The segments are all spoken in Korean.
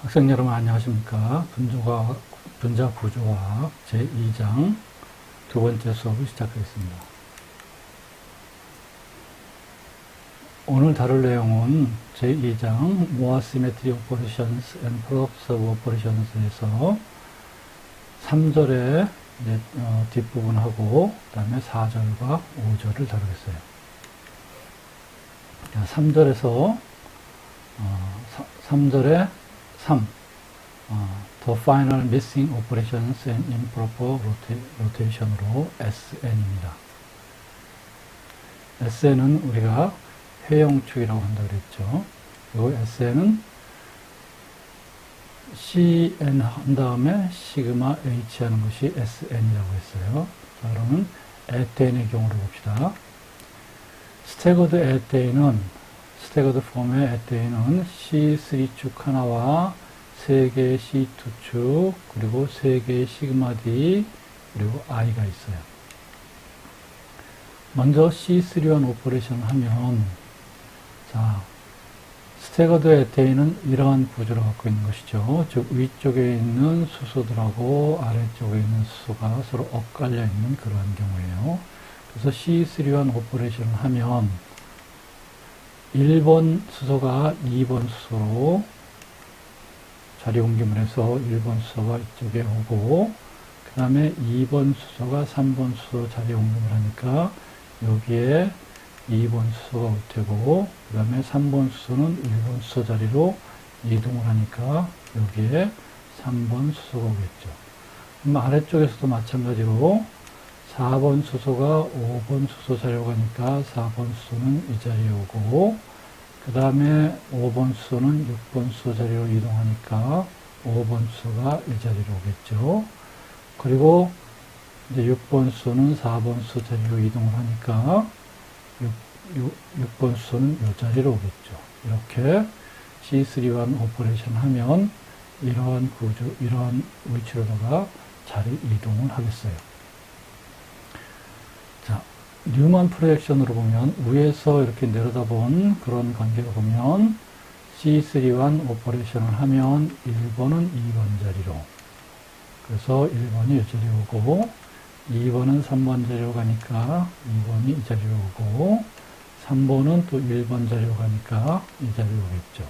학생 여러분 안녕하십니까? 분자 구조학 제2장 두 번째 수업을 시작하겠습니다. 오늘 다룰 내용은 제2장 More Symmetry Operations and Products of Operations에서 3절의 뒷부분하고 그 다음에 4절과 5절을 다루겠어요. 3절에서 3절에 3 The Final Missing Operations and Improper Rotation으로 SN입니다. SN은 우리가 회용축이라고 한다고 그랬죠. 그리고 SN은 CN 한 다음에 시그마 H 하는 것이 SN이라고 했어요. 자, 그러면 에테인의 경우를 봅시다. 스태거드 폼의 에테인은 C3축 하나와 3개의 C2축, 그리고 3개의 시그마 D, 그리고 I가 있어요. 먼저 C3원 오퍼레이션을 하면, 자, 스태거드 에테인은 이러한 구조를 갖고 있는 것이죠. 즉, 위쪽에 있는 수소들하고 아래쪽에 있는 수소가 서로 엇갈려 있는 그러한 경우예요. 그래서 C3원 오퍼레이션을 하면, 1번 수소가 2번 수소로 자리 옮김을 해서 1번 수소가 이쪽에 오고, 그 다음에 2번 수소가 3번 수소 자리 옮김을 하니까 여기에 2번 수소가 올 테고, 그 다음에 3번 수소는 1번 수소 자리로 이동을 하니까 여기에 3번 수소가 오겠죠. 그럼 아래쪽에서도 마찬가지로 4번 수소가 5번 수소 자리로 가니까 4번 수소는 이 자리에 오고, 그 다음에 5번 수소는 6번 수소 자리로 이동하니까 5번 수소가 이 자리로 오겠죠. 그리고 이제 6번 수소는 4번 수소 자리로 이동을 하니까 6번 수소는 이 자리로 오겠죠. 이렇게 C3원 오퍼레이션 하면 이러한 구조, 이러한 위치로다가 자리 이동을 하겠어요. 자, 뉴먼 프로젝션으로 보면 위에서 이렇게 내려다본 그런 관계로 보면 C3원 오퍼레이션을 하면 1번은 2번 자리로, 그래서 1번이 이 자리에 오고, 2번은 3번 자리로 가니까 2번이 이 자리로 오고, 3번은 또 1번 자리로 가니까 이 자리로 오겠죠.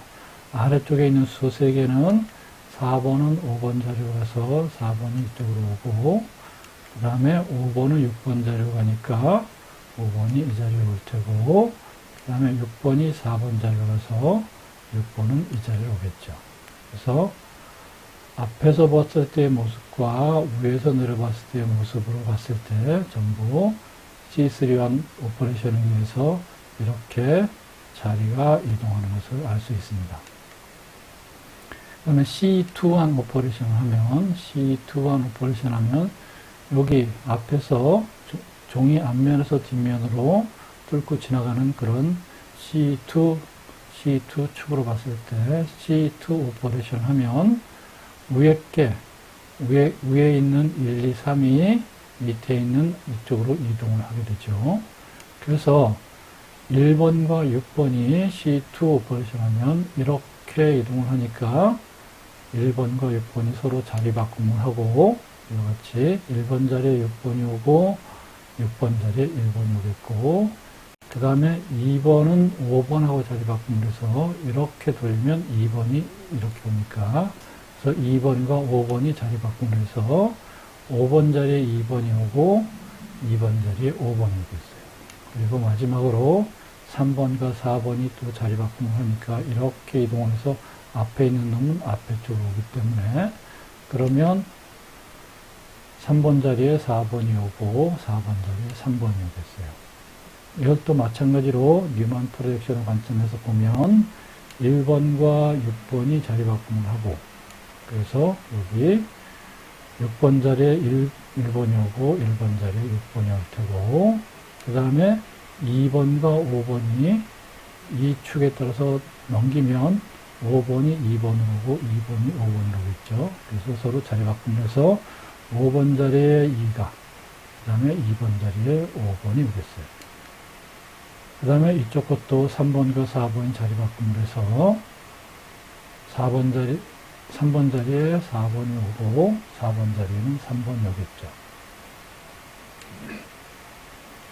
아래쪽에 있는 수 3개는 4번은 5번 자리로 가서 4번이 이쪽으로 오고, 그 다음에 5번은 6번 자리로 가니까 5번이 이 자리로 올 테고, 그 다음에 6번이 4번 자리로 가서 6번은 이 자리로 오겠죠. 그래서 앞에서 봤을 때의 모습과 위에서 내려봤을 때의 모습으로 봤을 때 전부 C3원 오퍼레이션에 의해서 이렇게 자리가 이동하는 것을 알 수 있습니다. 그러면 C2원 오퍼레이션을 하면, C2원 오퍼레이션 하면 여기 앞에서 종이 앞면에서 뒷면으로 뚫고 지나가는 그런 C2 축으로 봤을 때 C2 오퍼레이션 하면 위에 있는 1, 2, 3이 밑에 있는 이쪽으로 이동을 하게 되죠. 그래서 1번과 6번이 C2 오퍼레이션 하면 이렇게 이동을 하니까 1번과 6번이 서로 자리 바꿈을 하고, 이와 같이 1번 자리에 6번이 오고 6번 자리에 1번이 오겠고, 그 다음에 2번은 5번하고 자리 바꿈을 해서 이렇게 돌리면 2번이 이렇게 오니까, 그래서 2번과 5번이 자리 바꿈을 해서 5번 자리에 2번이 오고 2번 자리에 5번이 오겠어요. 그리고 마지막으로 3번과 4번이 또 자리 바꿈을 하니까 이렇게 이동을 해서 앞에 있는 놈은 앞에 쪽으로 오기 때문에, 그러면 3번 자리에 4번이 오고 4번 자리에 3번이 오겠어요. 이것도 마찬가지로 뉴먼 프로젝션의 관점에서 보면 1번과 6번이 자리 바꿈을 하고, 그래서 여기 6번 자리에 1번이 오고 1번 자리에 6번이 올 테고, 그 다음에 2번과 5번이 이 축에 따라서 넘기면 5번이 2번으로 오고 2번이 5번으로 오겠죠. 그래서 서로 자리 바꿈을 해서 5번 자리에 2가, 그 다음에 2번 자리에 5번이 오겠어요. 그 다음에 이쪽 것도 3번과 4번이 자리 바꿈을 해서 4번 자리, 3번 자리에 4번이 오고 4번 자리에는 3번이 오겠죠.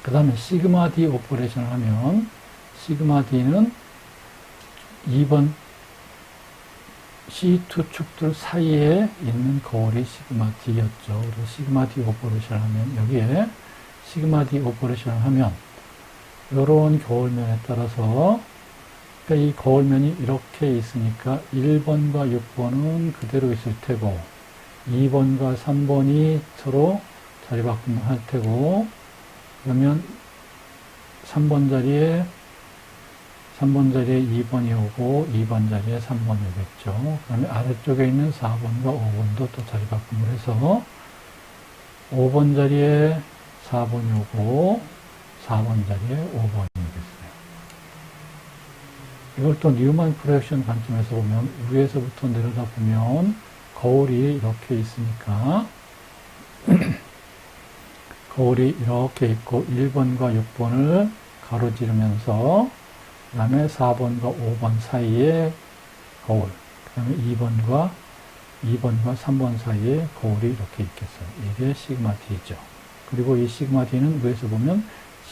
그 다음에 시그마 D 오퍼레이션을 하면 시그마 D는 2번 C2 축들 사이에 있는 거울이 시그마 D였죠. 그래서 시그마 D 오퍼레이션을 하면 여기에 시그마 D 오퍼레이션을 하면 이런 거울면에 따라서 그러니까 이 거울면이 이렇게 있으니까 1번과 6번은 그대로 있을 테고 2번과 3번이 서로 자리 바꾸면 할 테고 그러면 3번 자리에 2번이 오고 2번 자리에 3번이 오겠죠. 그 다음에 아래쪽에 있는 4번과 5번도 또 자리 바꿈을 해서 5번 자리에 4번이 오고 4번 자리에 5번이 오겠어요. 이걸 또 뉴만 프로젝션 관점에서 보면 위에서부터 내려다 보면 거울이 이렇게 있으니까 거울이 이렇게 있고 1번과 6번을 가로지르면서 그 다음에 4번과 5번 사이에 거울, 그 다음에 2번과 3번 사이에 거울이 이렇게 있겠어요. 이게 시그마 D죠. 그리고 이 시그마 D는 위에서 보면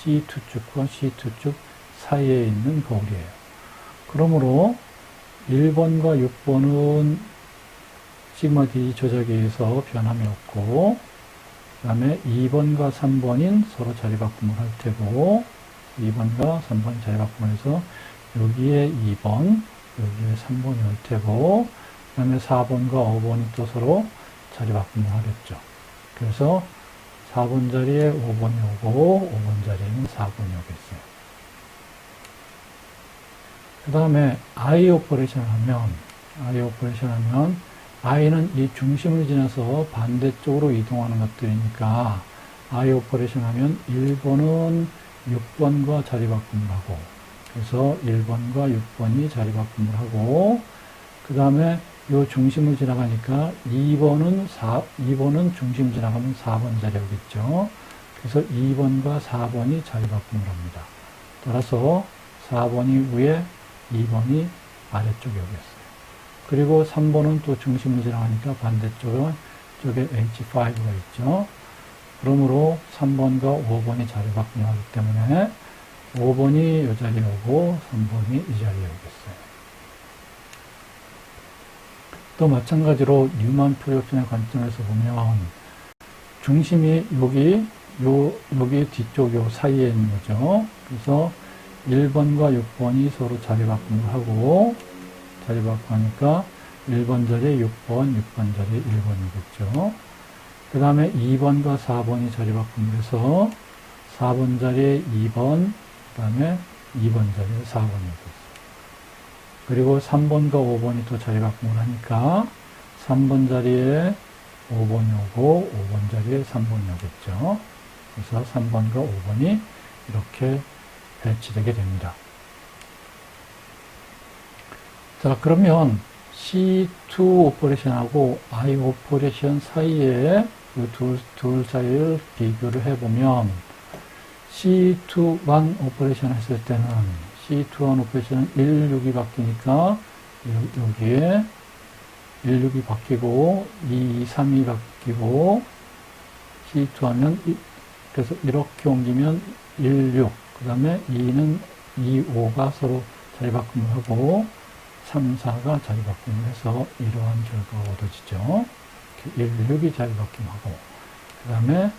C2 축과 C2 축 사이에 있는 거울이에요. 그러므로 1번과 6번은 시그마 D 조작에 의해서 변함이 없고 그 다음에 2번과 3번인 서로 자리 바꿈을 할 테고 2번과 3번이 자리 바꿈을 해서 여기에 2번, 여기에 3번이 올 테고 그 다음에 4번과 5번이 또 서로 자리 바꿈을 하겠죠. 그래서 4번 자리에 5번이 오고 5번 자리에는 4번이 오겠어요. 그 다음에 I 오퍼레이션을 하면 I는 이 중심을 지나서 반대쪽으로 이동하는 것들이니까 I 오퍼레이션 하면 1번은 6번과 자리 바꿈을 하고 그래서 1번과 6번이 자리 바꿈을 하고 그 다음에 이 중심을 지나가니까 2번은 중심 지나가면 4번 자리 오겠죠. 그래서 2번과 4번이 자리 바꿈을 합니다. 따라서 4번이 위에 2번이 아래쪽에 오겠어요. 그리고 3번은 또 중심을 지나가니까 반대쪽에 H5가 있죠. 그러므로 3번과 5번이 자리 바꾸려 하기 때문에 5번이 이 자리에 오고 3번이 이 자리에 오겠어요. 또 마찬가지로 뉴만 프로젝션의 관점에서 보면 중심이 여기 뒤쪽 요 사이에 있는 거죠. 그래서 1번과 6번이 서로 자리 바꿈을 하고 자리 바꾸니까 1번 자리에 6번, 6번 자리에 1번이겠죠. 그 다음에 2번과 4번이 자리 바꿈을 해서 4번 자리에 2번, 그 다음에 2번 자리에 4번이 오겠어요. 그리고 3번과 5번이 또 자리 바꿈을 하니까 3번 자리에 5번이 오고 5번 자리에 3번이 오겠죠. 그래서 3번과 5번이 이렇게 배치되게 됩니다. 자, 그러면 C2 오퍼레이션하고 I 오퍼레이션 사이에 그 둘 사이를 비교를 해보면 C2만 오퍼레이션 했을 때는 C2만 오퍼레이션은 16이 바뀌니까 여기에 16이 바뀌고 2, 3이 바뀌고 C2 하면 그래서 이렇게 옮기면 16, 그 다음에 2는 2, 5가 서로 자리 바꿈을 하고 3, 4가 자리 바꿈을 해서 이러한 결과가 얻어지죠. 16이 자리 바꿈하고 그 다음에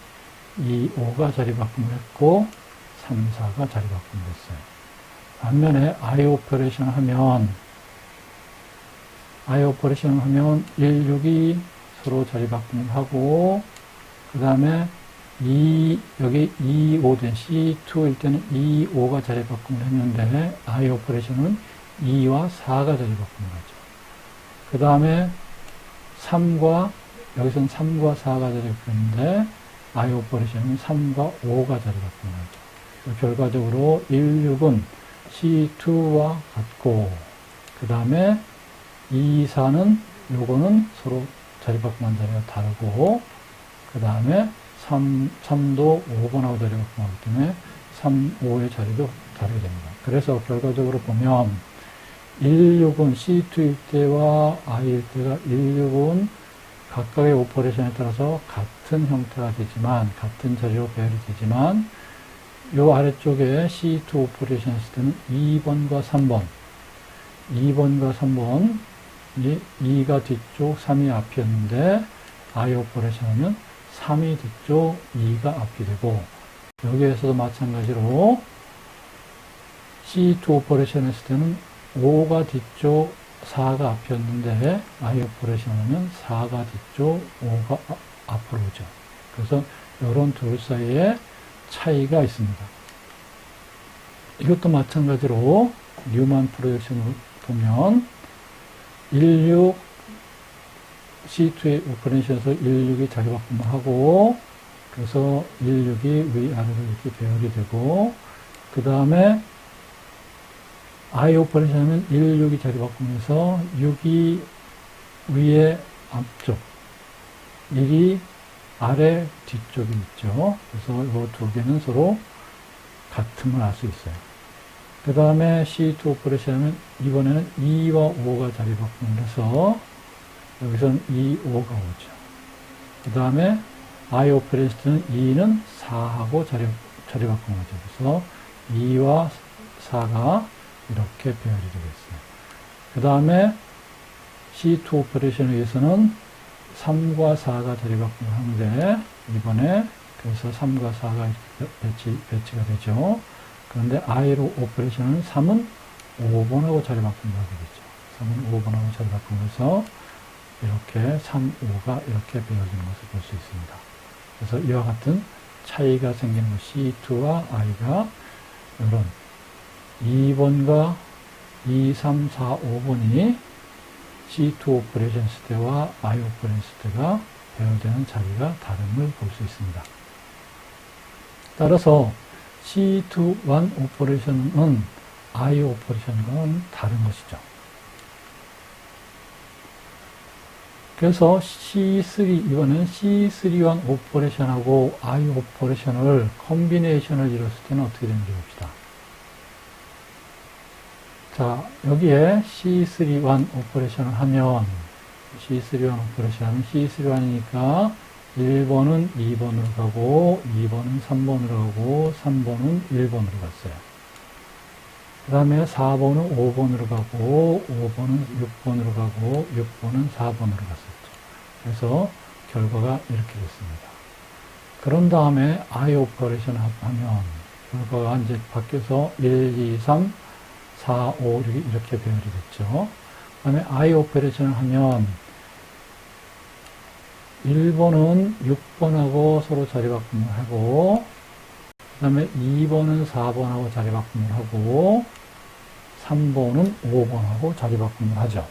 2, 5가 자리 바꿈을 했고 3, 4가 자리 바꿈을 했어요. 반면에 I 오퍼레이션 하면 16이 서로 자리 바꿈을 하고 그 다음에 여기 2, 5 된 C2일 때는 2, 5가 자리 바꿈을 했는데 I 오퍼레이션은 2와 4가 자리 바꿈을 하죠. 그 다음에 여기서는 3과 4가 자리 바꾸는데 I 오퍼레이션은 3과 5가 자리 바꿈을 하죠. 결과적으로 16은 C2와 같고 그 다음에 2, 4는 요거는 서로 자리 바꿈한 자리가 다르고 그 다음에 3도 5번하고 자리 바꿈하기 때문에 3, 5의 자리도 다르게 됩니다. 그래서 결과적으로 보면 16은 C2일 때와 I일 때가 16은 각각의 오퍼레이션에 따라서 같은 형태가 되지만, 같은 자리로 배열이 되지만, 요 아래쪽에 C2 오퍼레이션 했을 때는 2번과 3번, 2번과 3번, 2가 뒤쪽, 3이 앞이었는데, I 오퍼레이션 하면 3이 뒤쪽, 2가 앞이 되고, 여기에서도 마찬가지로 C2 오퍼레이션 했을 때는 5가 뒤쪽, 4가 앞이었는데, I 오퍼레이션 하면 4가 뒤쪽, 5가 앞으로 오죠. 그래서 이런 둘 사이에 차이가 있습니다. 이것도 마찬가지로 뉴만 프로젝션을 보면 16 C2의 오퍼레이션에서 16이 자기바꿈을 하고, 그래서 16이 위아래로 이렇게 배열이 되고, 그 다음에 I 오퍼레이션 하면 16이 자리바꾸면서 6이 위에 앞쪽, 1이 아래 뒤쪽이 있죠. 그래서 이 두 개는 서로 같음을 알 수 있어요. 그 다음에 C2 오퍼레이션 하면 이번에는 2와 5가 자리바꿈을 해서 여기서는 2, 5가 오죠. 그 다음에 I 오퍼레이션은 2는 4하고 자리바꿈을 하죠. 그래서 2와 4가 이렇게 배열이 되겠어요. 그 다음에 C2 오퍼레이션에 의해서는 3과 4가 자리바꿈을 하는데, 이번에 그래서 3과 4가 배치가 되죠. 그런데 I로 오퍼레이션은 3은 5번하고 자리바꿈을 하게 되죠. 3은 5번하고 자리바꿈해서 이렇게 3, 5가 이렇게 배열되는 것을 볼 수 있습니다. 그래서 이와 같은 차이가 생기는 것, C2와 I가 이런 2번과 2, 3, 4, 5번이 C2 오퍼레이션 했을 때와 I 오퍼레이션 했을 때가 배열되는 자리가 다름을 볼 수 있습니다. 따라서 C2, 1 오퍼레이션은 I 오퍼레이션과는 다른 것이죠. 그래서 C3, 이번엔 C3, 1 오퍼레이션하고 I 오퍼레이션을 콤비네이션을 이뤘을 때는 어떻게 되는지 봅시다. 자, 여기에 C3, 1 오퍼레이션을 하면, C3, 1 오퍼레이션 하면 C3, 1이니까 1번은 2번으로 가고, 2번은 3번으로 가고, 3번은 1번으로 갔어요. 그 다음에 4번은 5번으로 가고, 5번은 6번으로 가고, 6번은 4번으로 갔었죠. 그래서 결과가 이렇게 됐습니다. 그런 다음에 I 오퍼레이션 하면, 결과가 이제 바뀌어서 1, 2, 3, 4, 5, 6이 이렇게 배열이 됐죠. 그 다음에 I 오퍼레이션을 하면 1번은 6번하고 서로 자리바꿈을 하고, 그 다음에 2번은 4번하고 자리바꿈을 하고, 3번은 5번하고 자리바꿈을 하죠.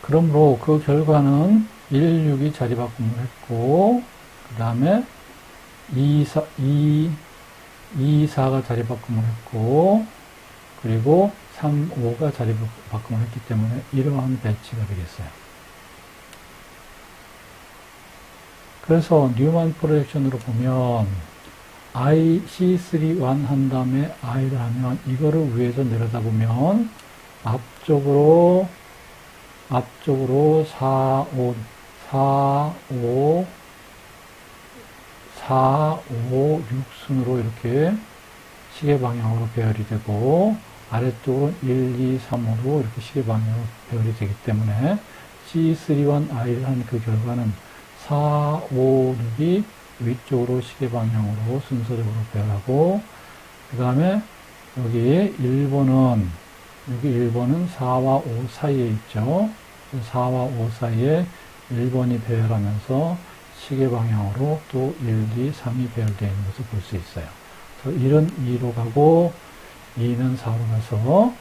그러므로 그 결과는 1, 6이 자리바꿈을 했고, 그 다음에 2, 4가 자리바꿈을 했고, 그리고 3, 5가 자리바꿈을 했기 때문에 이러한 배치가 되겠어요. 그래서 뉴만 프로젝션으로 보면 I, C3, 1 한 다음에 I를 하면 이거를 위에서 내려다보면 앞쪽으로 4, 5, 6순으로 이렇게 시계 방향으로 배열이 되고, 아래쪽으로 1, 2, 3으로 이렇게 시계 방향으로 배열이 되기 때문에 C3, 1 I를 한 그 결과는 4, 5, 6이 위쪽으로 시계 방향으로 순서적으로 배열하고, 그 다음에 여기 1번은 4와 5 사이에 있죠. 4와 5 사이에 1번이 배열하면서 시계 방향으로 또 1, 2, 3이 배열되어 있는 것을 볼 수 있어요. 그래서 1은 2로 가고 2는 4로 가서,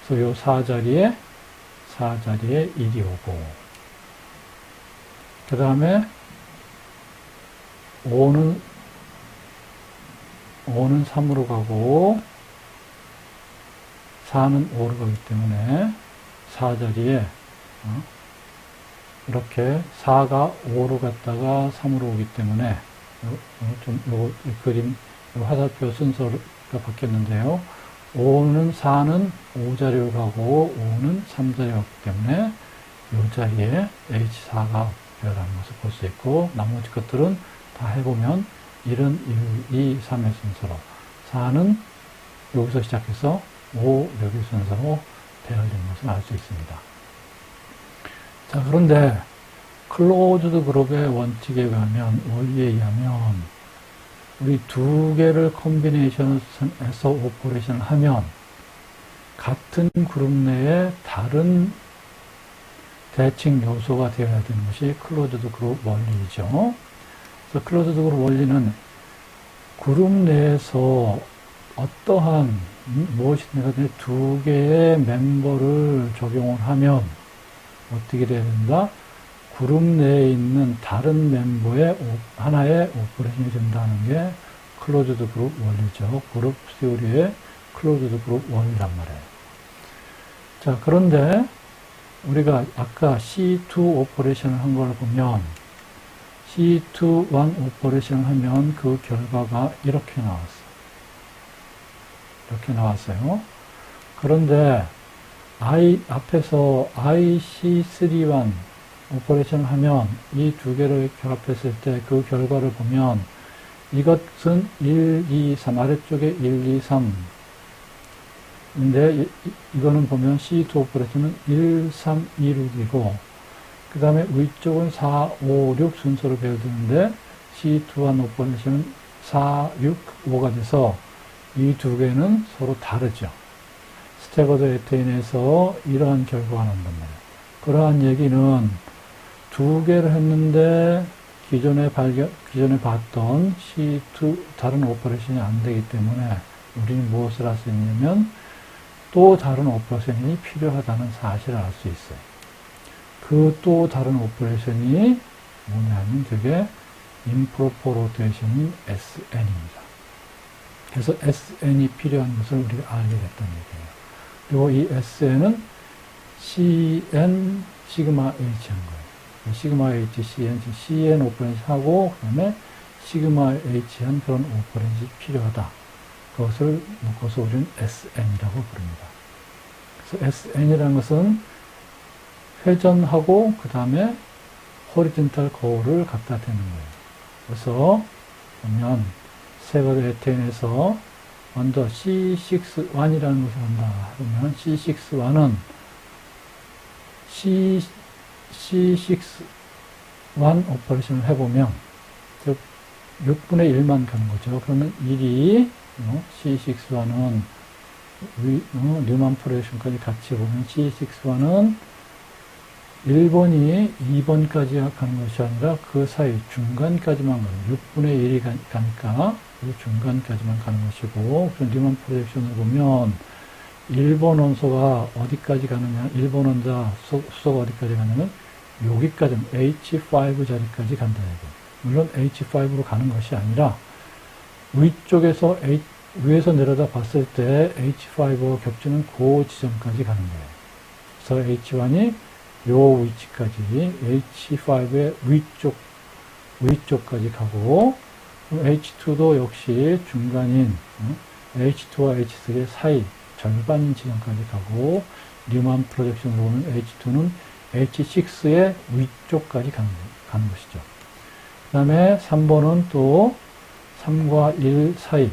그래서 요 4자리에 1이 오고, 그 다음에 5는 3으로 가고 4는 5로 가기 때문에 4자리에 이렇게 4가 5로 갔다가 3으로 오기 때문에 좀 요 그림, 요 화살표 순서가 바뀌었는데요. 4는 5자리로 가고 5는 3자리로 갔기 때문에 이 자리에 H4가 배열하는 것을 볼 수 있고, 나머지 것들은 다 해보면 1은 1, 2, 3의 순서로, 4는 여기서 시작해서 5, 여기 순서로 배열된 것을 알 수 있습니다. 자, 그런데 클로즈드 그룹의 원칙에 의하면, 원리에 의하면 우리 두 개를 콤비네이션해서 오퍼레이션을 하면 같은 그룹 내에 다른 대칭 요소가 되어야 되는 것이 클로즈드 그룹 원리이죠. 그래서 클로즈드 그룹 원리는 그룹 내에서 어떠한 무엇이든 두 개의 멤버를 적용을 하면 어떻게 돼야 된다? 그룹 내에 있는 다른 멤버의 하나의 오퍼레이션이 된다는 게 클로즈드 그룹 원리죠. 그룹 시오리의 클로즈드 그룹 원리란 말이에요. 자, 그런데 우리가 아까 C2 오퍼레이션을 한 걸 보면 C2 1 오퍼레이션을 하면 그 결과가 이렇게 나왔어요. 이렇게 나왔어요. 그런데 앞에서 IC3 1 오퍼레이션을 하면 이 두 개를 결합했을 때 그 결과를 보면 이것은 1, 2, 3 아래쪽에 1, 2, 3 인데 이거는 보면 C2 오퍼레이션은 1, 3, 2, 6이고 그 다음에 위쪽은 4, 5, 6 순서로 배열되는데 C2한 오퍼레이션은 4, 6, 5가 돼서 이 두 개는 서로 다르죠. 스태거드 에테인에서 이러한 결과가 난단 말이에요. 그러한 얘기는 두 개를 했는데 기존에 봤던 C2 다른 오퍼레이션이 안 되기 때문에 우리는 무엇을 할 수 있냐면 또 다른 오퍼레이션이 필요하다는 사실을 알 수 있어요. 그 또 다른 오퍼레이션이 뭐냐면 그게 improper rotation인 SN입니다. 그래서 SN이 필요한 것을 우리가 알게 됐다는 얘기예요. 그리고 이 SN은 CN 시그마 H 한 거예요. 시그마 H, CN 오퍼레이션 하고, 그 다음에 시그마 H 한 그런 오퍼레이션이 필요하다. 그것을 묶어서 우리는 SN이라고 부릅니다. 그래서 SN이라는 것은 회전하고, 그 다음에 호리젠탈 거울을 갖다 대는 거예요. 그래서 보면, 스태거드 에테인에서 먼저 C6-1이라는 것을 한다. 그러면 C6-1은 C6-1 오퍼레이션을 해보면, 즉, 6분의 1만 가는 거죠. 그러면 1이, C6-1은, 뉴만 프로젝션까지 같이 보면 C6-1은 1번이 2번까지 가는 것이 아니라 그 사이 중간까지만 가는, 6분의 1이 가니까 그 중간까지만 가는 것이고, 뉴만 프로젝션을 보면 1번 원소가 어디까지 가느냐, 1번 원자 수소가 어디까지 가냐면 여기까지 H5 자리까지 간다. 물론 H5로 가는 것이 아니라 위쪽에서 위에서 내려다 봤을 때 H5와 겹치는 그 지점까지 가는 거예요. 그래서 H1이 요 위치까지 H5의 위쪽까지 가고, H2도 역시 중간인 H2와 H3의 사이 절반 지점까지 가고, 뉴만 프로젝션으로 보면 H2는 H6의 위쪽까지 가는 것이죠. 그 다음에 3번은 또 3과 1 사이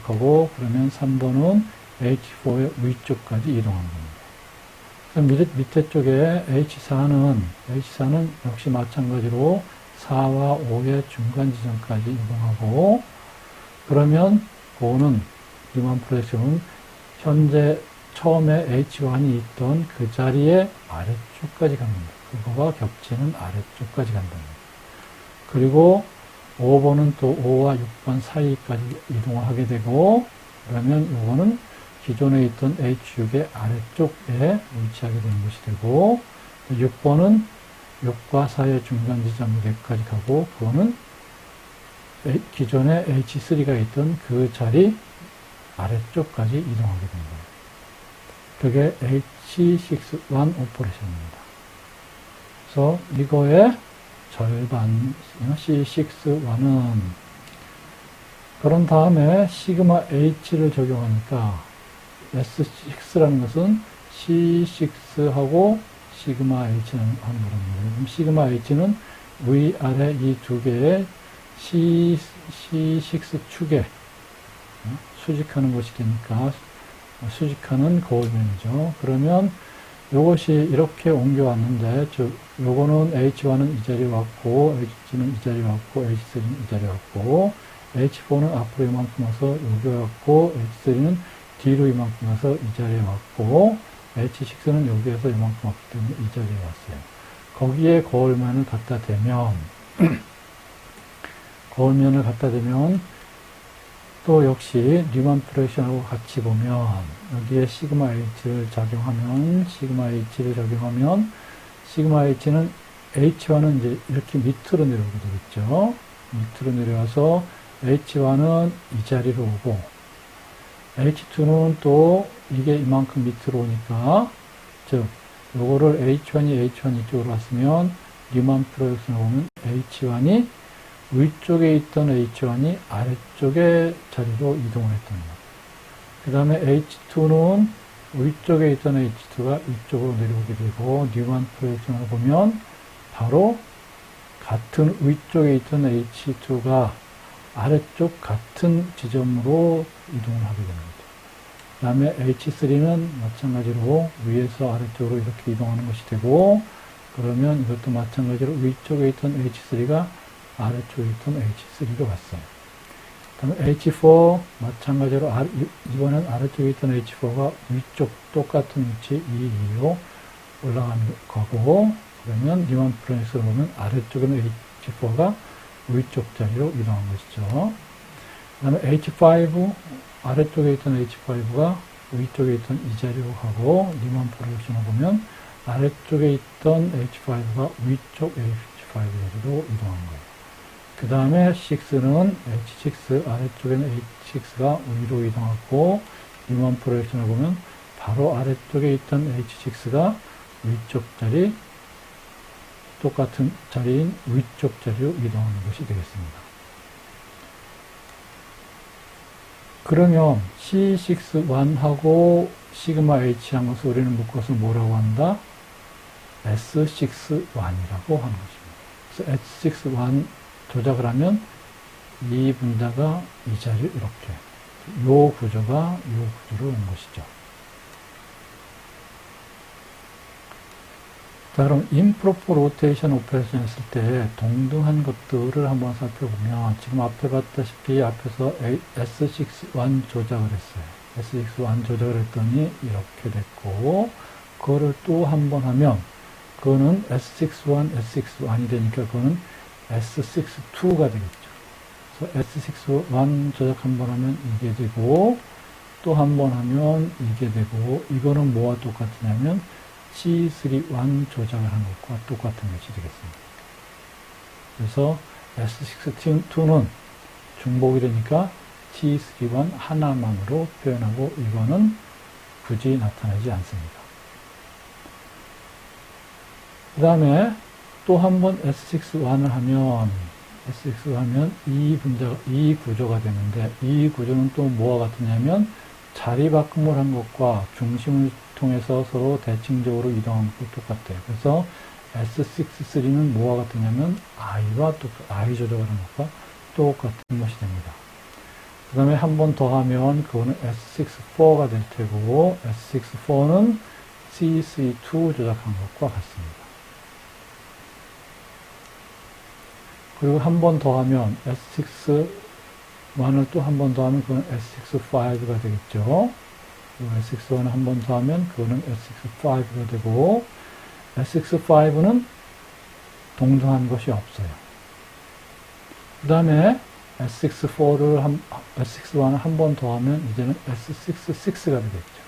가고, 그러면 3번은 H4의 위쪽까지 이동하는 겁니다. 밑에 쪽에 H4는 역시 마찬가지로 4와 5의 중간 지점까지 이동하고, 그러면 그거는 뉴만 프로젝션은 현재 처음에 H1이 있던 그 자리의 아래쪽까지 갑니다. 그거와 겹치는 아래쪽까지 간답니다. 그리고 5번은 또 5와 6번 사이까지 이동을 하게 되고, 그러면 이거는 기존에 있던 H6의 아래쪽에 위치하게 되는 것이 되고, 6번은 6과 4의 중간 지점까지 가고, 그거는 기존에 H3가 있던 그 자리 아래쪽까지 이동하게 됩니다. 그게 H6-1 오퍼레이션입니다. 그래서 이거의 절반, C6-1은 그런 다음에 시그마 H를 적용하니까 S6라는 것은 C6하고 시그마 H는 하는 거랍니다. 그럼 시그마 H는 위아래 이 두 개의 C6 축에 수직하는 것이 되니까 수직하는 거울면이죠. 그러면 이것이 이렇게 옮겨왔는데, 즉 요거는 H1은 이 자리에 왔고 H는 이 자리에 왔고 H3는 이 자리에 왔고 H4는 앞으로 이만큼 와서 여기 왔고 H3는 뒤로 이만큼 와서 이 자리에 왔고 H6는 여기에서 이만큼 왔기 때문에 이 자리에 왔어요. 거기에 거울면을 갖다 대면 거울면을 갖다 대면 또 역시 뉴만 프로젝션하고 같이 보면 여기에 시그마 H를 적용하면 시그마 H는 H1은 이제 이렇게 밑으로 내려오게 되겠죠. 밑으로 내려와서 H1은 이 자리로 오고 H2는 또 이게 이만큼 밑으로 오니까, 즉 요거를 H1 이쪽으로 왔으면 뉴만 프로젝션을 보면 H1이 위쪽에 있던 H1이 아래쪽의 자리로 이동을 했던 것. 그 다음에 H2는 위쪽에 있던 H2가 이쪽으로 내려오게 되고, 뉴만 프로젝션을 보면 바로 같은 위쪽에 있던 H2가 아래쪽 같은 지점으로 이동을 하게 됩니다. 그 다음에 H3는 마찬가지로 위에서 아래쪽으로 이렇게 이동하는 것이 되고, 그러면 이것도 마찬가지로 위쪽에 있던 H3가 아래쪽에 있던 H3로 왔어요. 그 다음에 H4 마찬가지로 이번엔 아래쪽에 있던 H4가 위쪽 똑같은 위치 2로 올라가는 거고, 그러면 뉴만 프로젝션을 보면 아래쪽에는 H4가 위쪽 자리로 이동한 것이죠. 그 다음에 H5 아래쪽에 있던 H5가 위쪽에 있던 이 자리로 가고, 뉴만 프로젝션을 보면 아래쪽에 있던 H5가 위쪽 H5 자리로 이동한 거예요. 그 다음에 6는 H6 아래쪽에는 H6가 위로 이동하고, 뉴만 프로젝션을 보면 바로 아래쪽에 있던 H6가 위쪽 자리, 똑같은 자리인 위쪽 자리로 이동하는 것이 되겠습니다. 그러면 C6-1하고 시그마 H 한 것을 우리는 묶어서 뭐라고 한다? S6-1이라고 하는 것입니다. 그래서 S6-1 조작을 하면 이 분자가 이 자리를 이렇게, 요 구조가 요 구조로 온 것이죠. 자, 그럼 improper rotation 오퍼레이션 했을 때 동등한 것들을 한번 살펴보면, 지금 앞에 봤다시피 앞에서 S6-1 조작을 했어요. S6-1 조작을 했더니 이렇게 됐고, 그거를 또 한 번 하면 그거는 S6-1, S6-1이 되니까 그거는 S6-2가 되겠죠. 그래서 S6-1 조작 한 번 하면 이게 되고, 또 한 번 하면 이게 되고, 이거는 뭐와 똑같으냐면 C3-1 조작을 한 것과 똑같은 것이 되겠습니다. 그래서 S6-2는 중복이 되니까 T3-1 하나만으로 표현하고, 이거는 굳이 나타나지 않습니다. 그 다음에 또 한 번 S6-1을 하면 이 구조가 되는데, 이 구조는 또 뭐와 같으냐면 자리 바꿈을 한 것과 중심을 통해서 서로 대칭적으로 이동한 것과 똑같아요. 그래서 S6-3는 뭐와 같으냐면 I 조작을 한 것과 똑같은 것이 됩니다. 그 다음에 한 번 더 하면 그거는 S6-4가 될 테고, S6-4는 C3-2 조작한 것과 같습니다. 그리고 한 번 더 하면 S6-1을 또 한 번 더 하면 그건 S6-5가 되겠죠. 그리고 S6-1을 한 번 더 하면 그거는 S6-5가 되고, S6-5는 동등한 것이 없어요. 그 다음에 S6-1을 한 번 더 하면 이제는 S6-6가 되겠죠.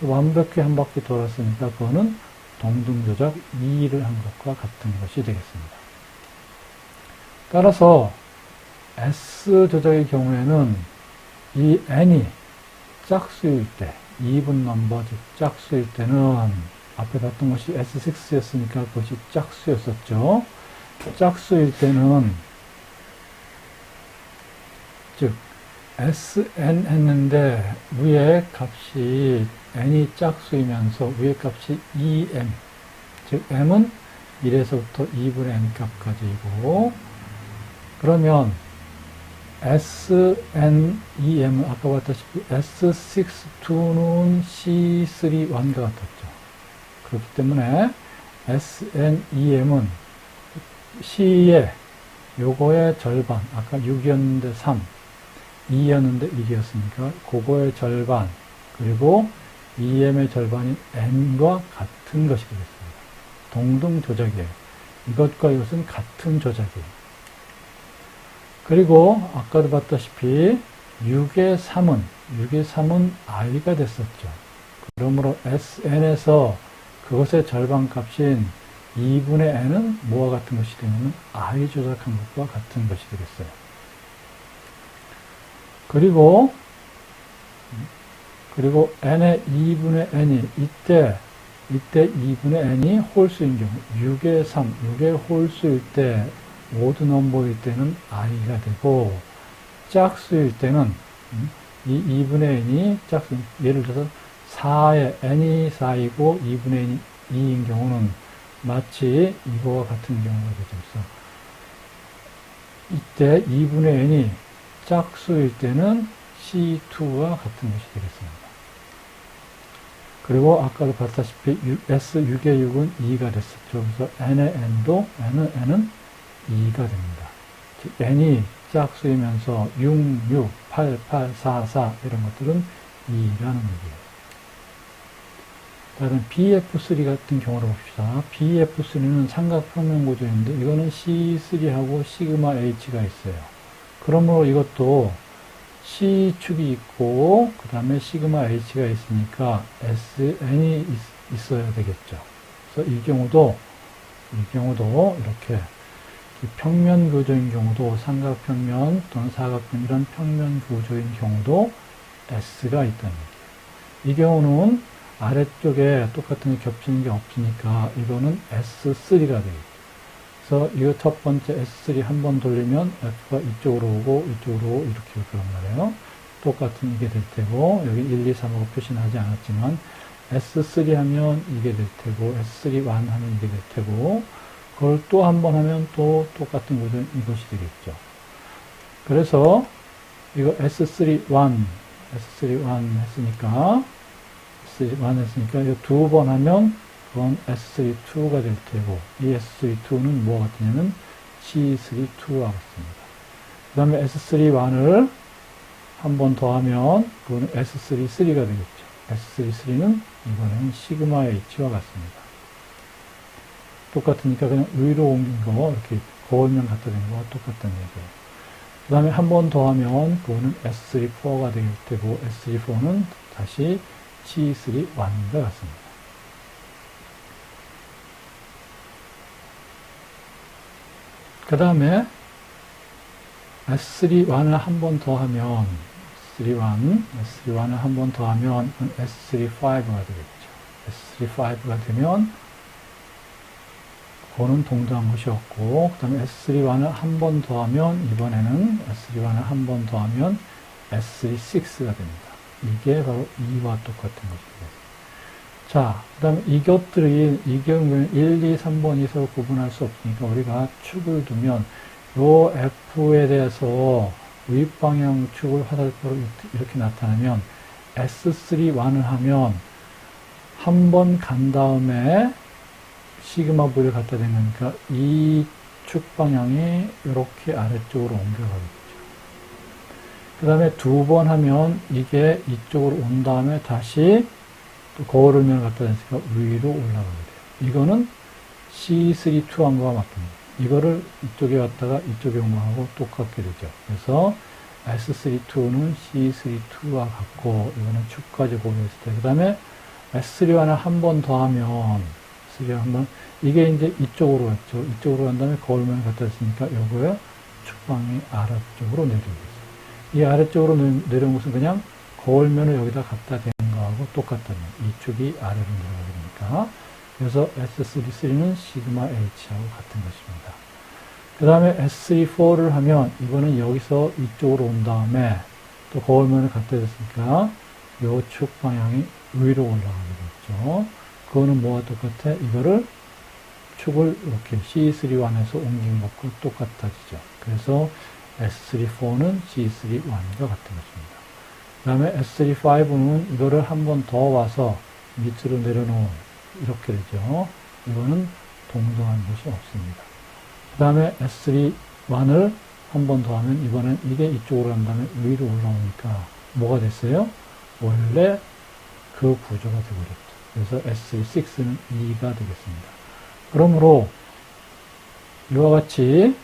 완벽히 한 바퀴 돌았으니까 그거는 동등조작 2를 한 것과 같은 것이 되겠습니다. 따라서 S 조작의 경우에는 이 n이 짝수일 때, even 넘버, 즉 짝수일 때는 앞에 봤던 것이 S6였으니까 그것이 짝수였었죠. 짝수일 때는, 즉 Sn 했는데 위에 값이 n이 짝수이면서 위에 값이 2m, 즉 m은 1에서부터 2분의 n 값까지이고, 그러면 SN2M은 아까 봤다시피 S62는 C31과 같았죠. 그렇기 때문에 SN2M은 C의 요거의 절반, 아까 6이었는데 3, 2였는데 1이었으니까 그거의 절반, 그리고 2M의 절반인 N과 같은 것이 되겠습니다. 동등 조작이에요. 이것과 이것은 같은 조작이에요. 그리고 아까도 봤다시피 6의 3은 i가 됐었죠. 그러므로 SN에서 그것의 절반값인 2분의 n은 뭐와 같은 것이 되냐면 i 조작한 것과 같은 것이 되겠어요. 그리고 n의 2분의 n이 이때 2분의 n이 홀수인 경우 6의 3, 6의 홀수일 때 오드 넘버일 때는 i가 되고, 짝수일 때는 이 2분의 n이 짝수, 예를 들어서 4의 n이 4이고 2분의 n이 2인 경우는 마치 이거와 같은 경우가 되죠. 그래서 이때 2분의 n이 짝수일 때는 C2와 같은 것이 되겠습니다. 그리고 아까도 봤다시피 S6의 6은 2가 됐었죠. 그래서 n의 n도, n은 2가 됩니다. 즉, n이 짝수이면서 6, 6, 8, 8, 4, 4 이런 것들은 2라는 얘기예요. 다른 BF3 같은 경우를 봅시다. BF3는 삼각평면 구조인데 이거는 C3하고 시그마 H가 있어요. 그러므로 이것도 C축이 있고 그 다음에 시그마 H가 있으니까 SN이 있어야 되겠죠. 그래서 이 경우도 이렇게 평면 구조인 경우도 삼각평면 또는 사각평면 이런 평면 구조인 경우도 S가 있다는 얘기예요. 이 경우는 아래쪽에 똑같은 게 겹치는 게 없으니까 이거는 S3가 되겠죠. 그래서 이 첫 번째 S3 한 번 돌리면 F가 이쪽으로 오고 이쪽으로 오고 이렇게 올 거란 말이에요. 똑같은 이게 될 테고 여기 1, 2, 3하고 표시는 하지 않았지만 S3 하면 이게 될 테고 S3 1 하면 이게 될 테고 그걸 또 한 번 하면 또 똑같은 구조는 이것이 되겠죠. 그래서 이거 S3 1 했으니까 이거 두 번 하면 그건 S3 2가 될 테고 이 S3 2는 뭐가 같으냐면 C3 2와 같습니다. 그 다음에 S3 1을 한 번 더 하면 그거는 S3 3가 되겠죠. S3 3는 이번에는 시그마 H와 같습니다. 똑같으니까 그냥 위로 옮긴 거, 이렇게 거울면 갖다 댄 거와 똑같은 얘기예요. 그 다음에 한 번 더 하면 그거는 S3 4가 될 테고 S3 4는 다시 C3 1과 같습니다. 그 다음에 S3 1을 한 번 더 하면 S3 1을 한 번 더 하면 S3 5가 되겠죠. S3 5가 되면 그거는 동등한 것이었고, 그 다음에 S3 1을 한 번 더 하면 이번에는 S3 1을 한 번 더 하면 S3 6가 됩니다. 이게 바로 2와 똑같은 것입니다. 자, 그 다음에 이것들이 이 경우에는 1, 2, 3번 이서로 구분할 수 없으니까 우리가 축을 두면 요 F에 대해서 우익방향 축을 화살표로 이렇게 나타내면 S3 1을 하면 한 번 간 다음에 시그마 V를 갖다 대니까 이 축 방향이 이렇게 아래쪽으로 옮겨가겠죠. 그 다음에 두 번 하면 이게 이쪽으로 온 다음에 다시 또 거울면을 갖다 대니까 위로 올라가게 돼요. 이거는 C3 2한거와 맞습니다. 이거를 이쪽에 왔다가 이쪽에 온 거하고 똑같게 되죠. 그래서 S3 2는 C3 2와 같고 이거는 축까지 고려했을 때 그 다음에 S3 1을 한 번 더 하면 이게 이제 이쪽으로 갔죠. 이쪽으로 간 다음에 거울면을 갖다 댔으니까 요거에 축방이 아래쪽으로 내려오고 있어요. 이 아래쪽으로 내려온 것은 그냥 거울면을 여기다 갖다 대는 거하고 똑같다는 이 축이 아래로 내려가게 되니까. 그래서 S3는 시그마 H하고 같은 것입니다. 그 다음에 S3 4를 하면 이거는 여기서 이쪽으로 온 다음에 또 거울면을 갖다 댔으니까 요 축 방향이 위로 올라가게 됐죠. 그거는 뭐와 똑같아? 이거를 축을 이렇게 C3,1에서 옮긴 것과 똑같아지죠. 그래서 S3,4는 C3,1과 같은 것입니다. 그 다음에 S3,5는 이거를 한 번 더 와서 밑으로 내려놓은 이렇게 되죠. 이거는 동등한 것이 없습니다. 그 다음에 S3,1을 한 번 더 하면 이번엔 이게 이쪽으로 간 다음에 위로 올라오니까 뭐가 됐어요? 원래 그 구조가 되버렸죠. 그래서 S3,6는 2가 되겠습니다. 그러므로 이와 같이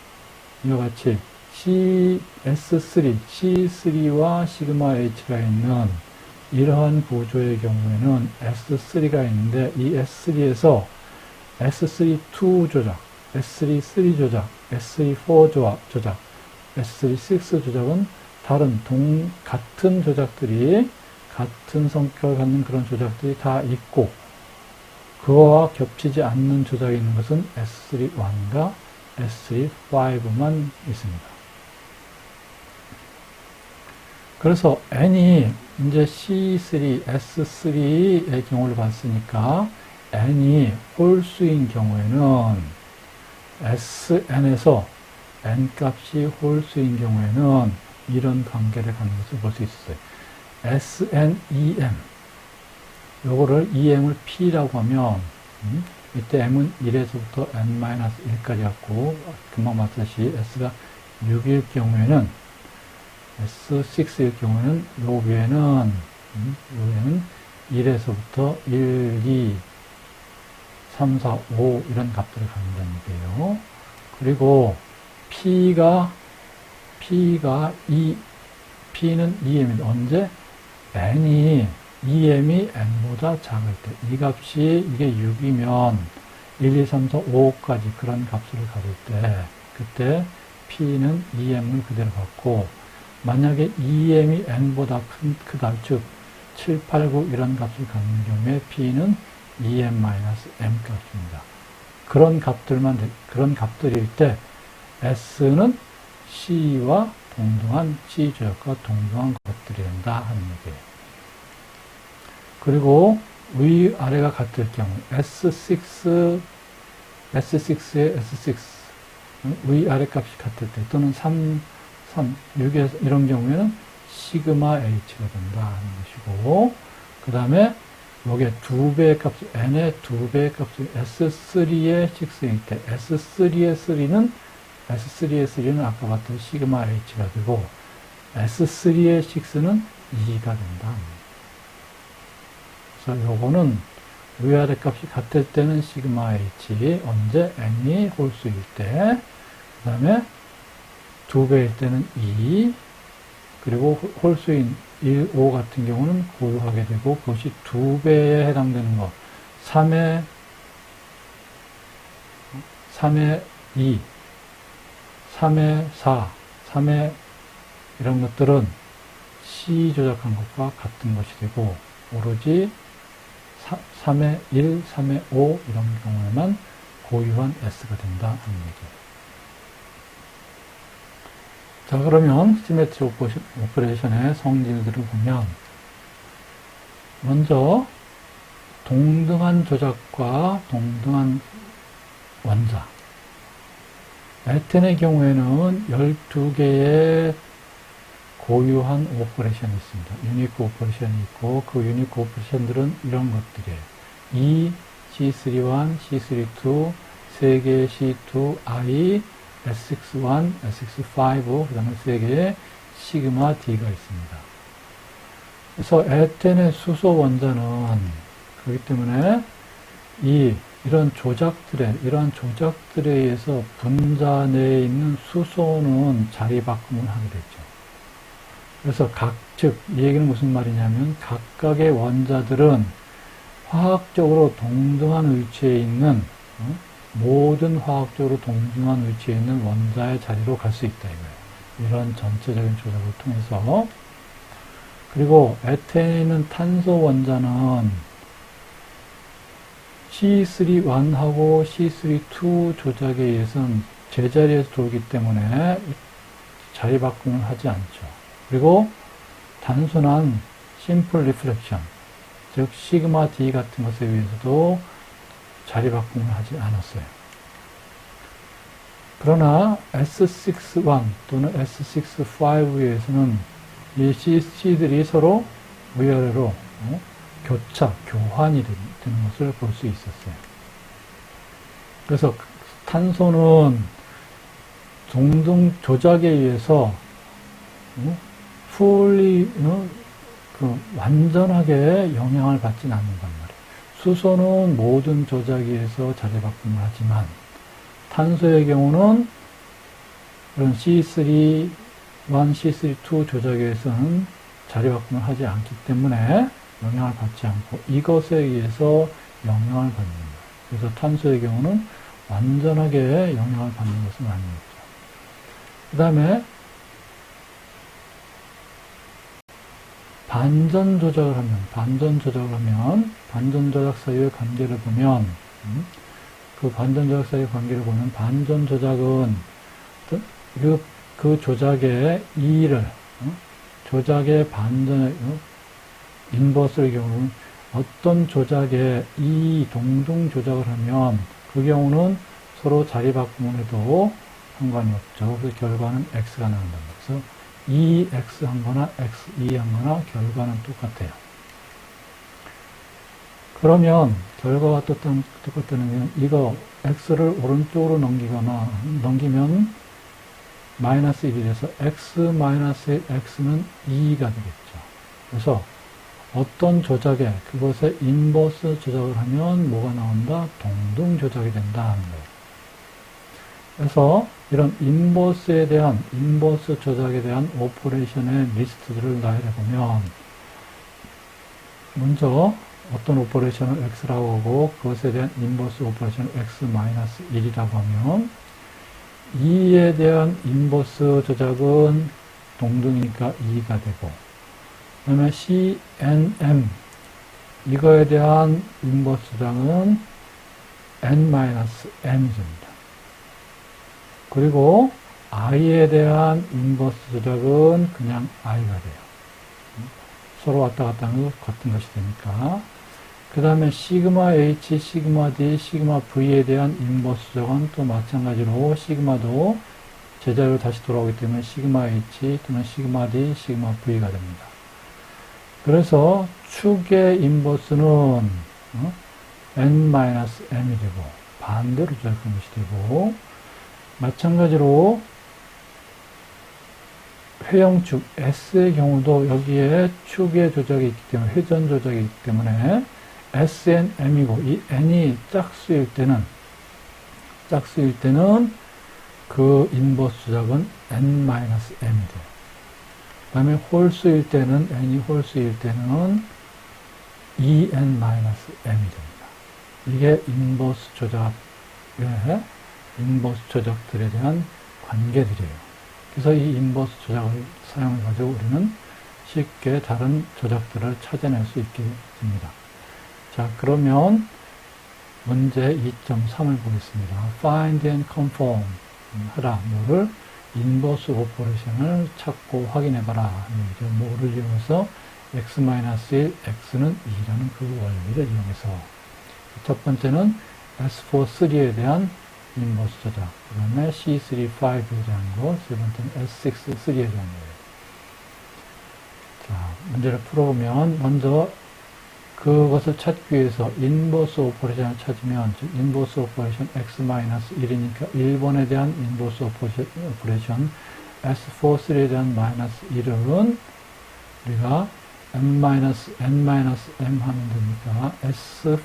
C3와 시그마 H가 있는 이러한 구조의 경우에는 S3가 있는데 이 S3에서 S3,2 조작, S3,3 조작, S3,4 조작, S3,6 조작은 다른 같은 조작들이 같은 성격을 갖는 그런 조작들이 다 있고 그거와 겹치지 않는 조작이 있는 것은 S3,1과 S3,5만 있습니다. 그래서 n이 이제 C3, S3의 경우를 봤으니까 n이 홀수인 경우에는 Sn에서 n 값이 홀수인 경우에는 이런 관계를 갖는 것을 볼 수 있어요. SNEM 요거를 EM을 P라고 하면 이때 M은 1에서부터 N-1까지 갖고 금방 봤듯이 S가 6일 경우에는 S6일 경우에는 요 위에는 1에서부터 1, 2, 3, 4, 5 이런 값들을 갖는다는 얘기예요. 그리고 P는 EM이 언제? EM이 N보다 작을 때, 이 값이 이게 6이면 1, 2, 3, 4, 5까지 그런 값을 가질 때, 그때 P는 EM을 그대로 갖고, 만약에 EM이 N보다 크다, 즉 7, 8, 9 이런 값을 갖는 경우에 P는 EM-M 값입니다. 그런 값들일 때 S는 C와 동등한 C 조역과 동등한 것들이 된다 하는 얘기예요. 그리고 위아래가 같을 경우 S6의 S6 위아래 값이 같을 때 또는 3, 6에서 이런 경우에는 시그마 H가 된다 하는 것이고 그 다음에 요게 2배의 값, n의 2배의 값이 S3의 6일 때 S3의 3는 아까 봤던 시그마 H가 되고 S3의 6는 2가 된다. 그래서 요거는 위아래 값이 같을 때는 시그마 H, 언제 n이 홀수일 때, 그 다음에 2배일 때는 2, 그리고 홀수인 1, 5 같은 경우는 고유하게 되고 그것이 2배에 해당되는 것, 3의 2, 3의 4, 3의 이런 것들은 C 조작한 것과 같은 것이 되고 오로지 3의 1, 3의 5 이런 경우에만 고유한 S가 된다 하는 얘기예요. 자, 그러면 시메트리 오퍼레이션의 성질들을 보면 먼저 동등한 조작과 동등한 원자 에텐의 경우에는 12개의 고유한 오퍼레이션이 있습니다. 유니크 오퍼레이션이 있고 그 유니크 오퍼레이션들은 이런 것들이에요. E, C31, C32, 3개의 C2, I, S61, S65, 그 다음에 3개의 시그마 D가 있습니다. 그래서 에텐의 수소 원자는 그렇기 때문에 이러한 조작들에 의해서 분자 내에 있는 수소는 자리 바꿈을 하게 되죠. 그래서 이 얘기는 무슨 말이냐면 각각의 원자들은 화학적으로 동등한 위치에 있는 모든 화학적으로 동등한 위치에 있는 원자의 자리로 갈 수 있다 이거예요. 이런 전체적인 조작을 통해서. 그리고 에텐에 있는 탄소 원자는 C31하고 C32 조작에 의해서는 제자리에서 돌기 때문에 자리 바꿈을 하지 않죠. 그리고 단순한 심플 리플렉션, 즉 시그마 D 같은 것에 의해서도 자리 바꿈을 하지 않았어요. 그러나 S61 또는 S65에 의해서는 이 C들이 서로 위아래로 교차, 교환이 되는 것을 볼 수 있었어요. 그래서 탄소는 동등 조작에 의해서 fully 완전하게 영향을 받지는 않는단 말이에요. 수소는 모든 조작에 의해서 자리 바꿈을 하지만 탄소의 경우는 그런 C3, 1, C3, 2 조작에 의해서는 자리 바꿈을 하지 않기 때문에 영향을 받지 않고 이것에 의해서 영향을 받는 거예요. 그래서 탄소의 경우는 완전하게 영향을 받는 것은 아니겠죠. 그 다음에 반전 조작을 하면 반전 조작 사이의 관계를 보면 그 반전 조작 사이의 관계를 보면 반전 조작은 그 조작의 E를 조작의 반전의 인버스의 경우는 어떤 조작에 E 동등 조작을 하면 그 경우는 서로 자리 바꿈을 해도 상관이 없죠. 그래서 결과는 X가 나온다. 그래서 EX 한 거나 XE 한 거나 결과는 똑같아요. 그러면 결과가 똑같다는 게 이거 X를 오른쪽으로 넘기면 마이너스 1이 돼서 X 마이너스 X는 2가 되겠죠. 그래서 어떤 조작에 그것에 인버스 조작을 하면 뭐가 나온다? 동등 조작이 된다 하는 거예요. 그래서 이런 인버스 조작에 대한 오퍼레이션의 리스트들을 나열해 보면 먼저 어떤 오퍼레이션을 X라고 하고 그것에 대한 인버스 오퍼레이션을 X-1이라고 하면 2에 대한 인버스 조작은 동등이니까 2가 되고 그 다음에 CNM 이거에 대한 인버스 조작은 N-M이 됩니다. 그리고 I에 대한 인버스 조작은 그냥 I가 돼요. 서로 왔다 갔다 하는 것 같은 것이 되니까. 그 다음에 시그마 H, 시그마 D, 시그마 V에 대한 인버스 조작은 또 마찬가지로 시그마도 제자리로 다시 돌아오기 때문에 시그마 H 또는 시그마 D, 시그마 V가 됩니다. 그래서 축의 인버스는 N-M이 되고 반대로 조작한 것이 되고 마찬가지로 회영축 S의 경우도 여기에 축의 조작이 있기 때문에 회전 조작이 있기 때문에 SNM이고 이 N이 짝수일 때는 그 인버스 조작은 N-M이 돼요. 그 다음에 홀수일 때는 N이 홀수일 때는 EN-M이 됩니다. 이게 인버스 조작들에 대한 관계들이에요. 그래서 이 인버스 조작을 사용해가지고 우리는 쉽게 다른 조작들을 찾아낼 수 있게 됩니다. 자, 그러면 문제 2.3을 보겠습니다. Find and conform 하라. 뭐를? 인버스 오퍼레이션을 찾고 확인해봐라. 뭐를 이용해서 x-1, x는 2라는 그 원리를 이용해서 첫 번째는 S4, 3에 대한 인버스 조작, 그 다음에 C3, 5에 대한 거, 세 번째는 S6, 3에 대한 거예요. 자, 문제를 풀어보면 먼저 그것을 찾기 위해서 인버스 오퍼레이션을 찾으면 즉 인버스 오퍼레이션 x-1이니까 1번에 대한 인버스 오퍼레이션 S4, 3에 대한 마이너스 1은 우리가 n-m 하면 되니까 S4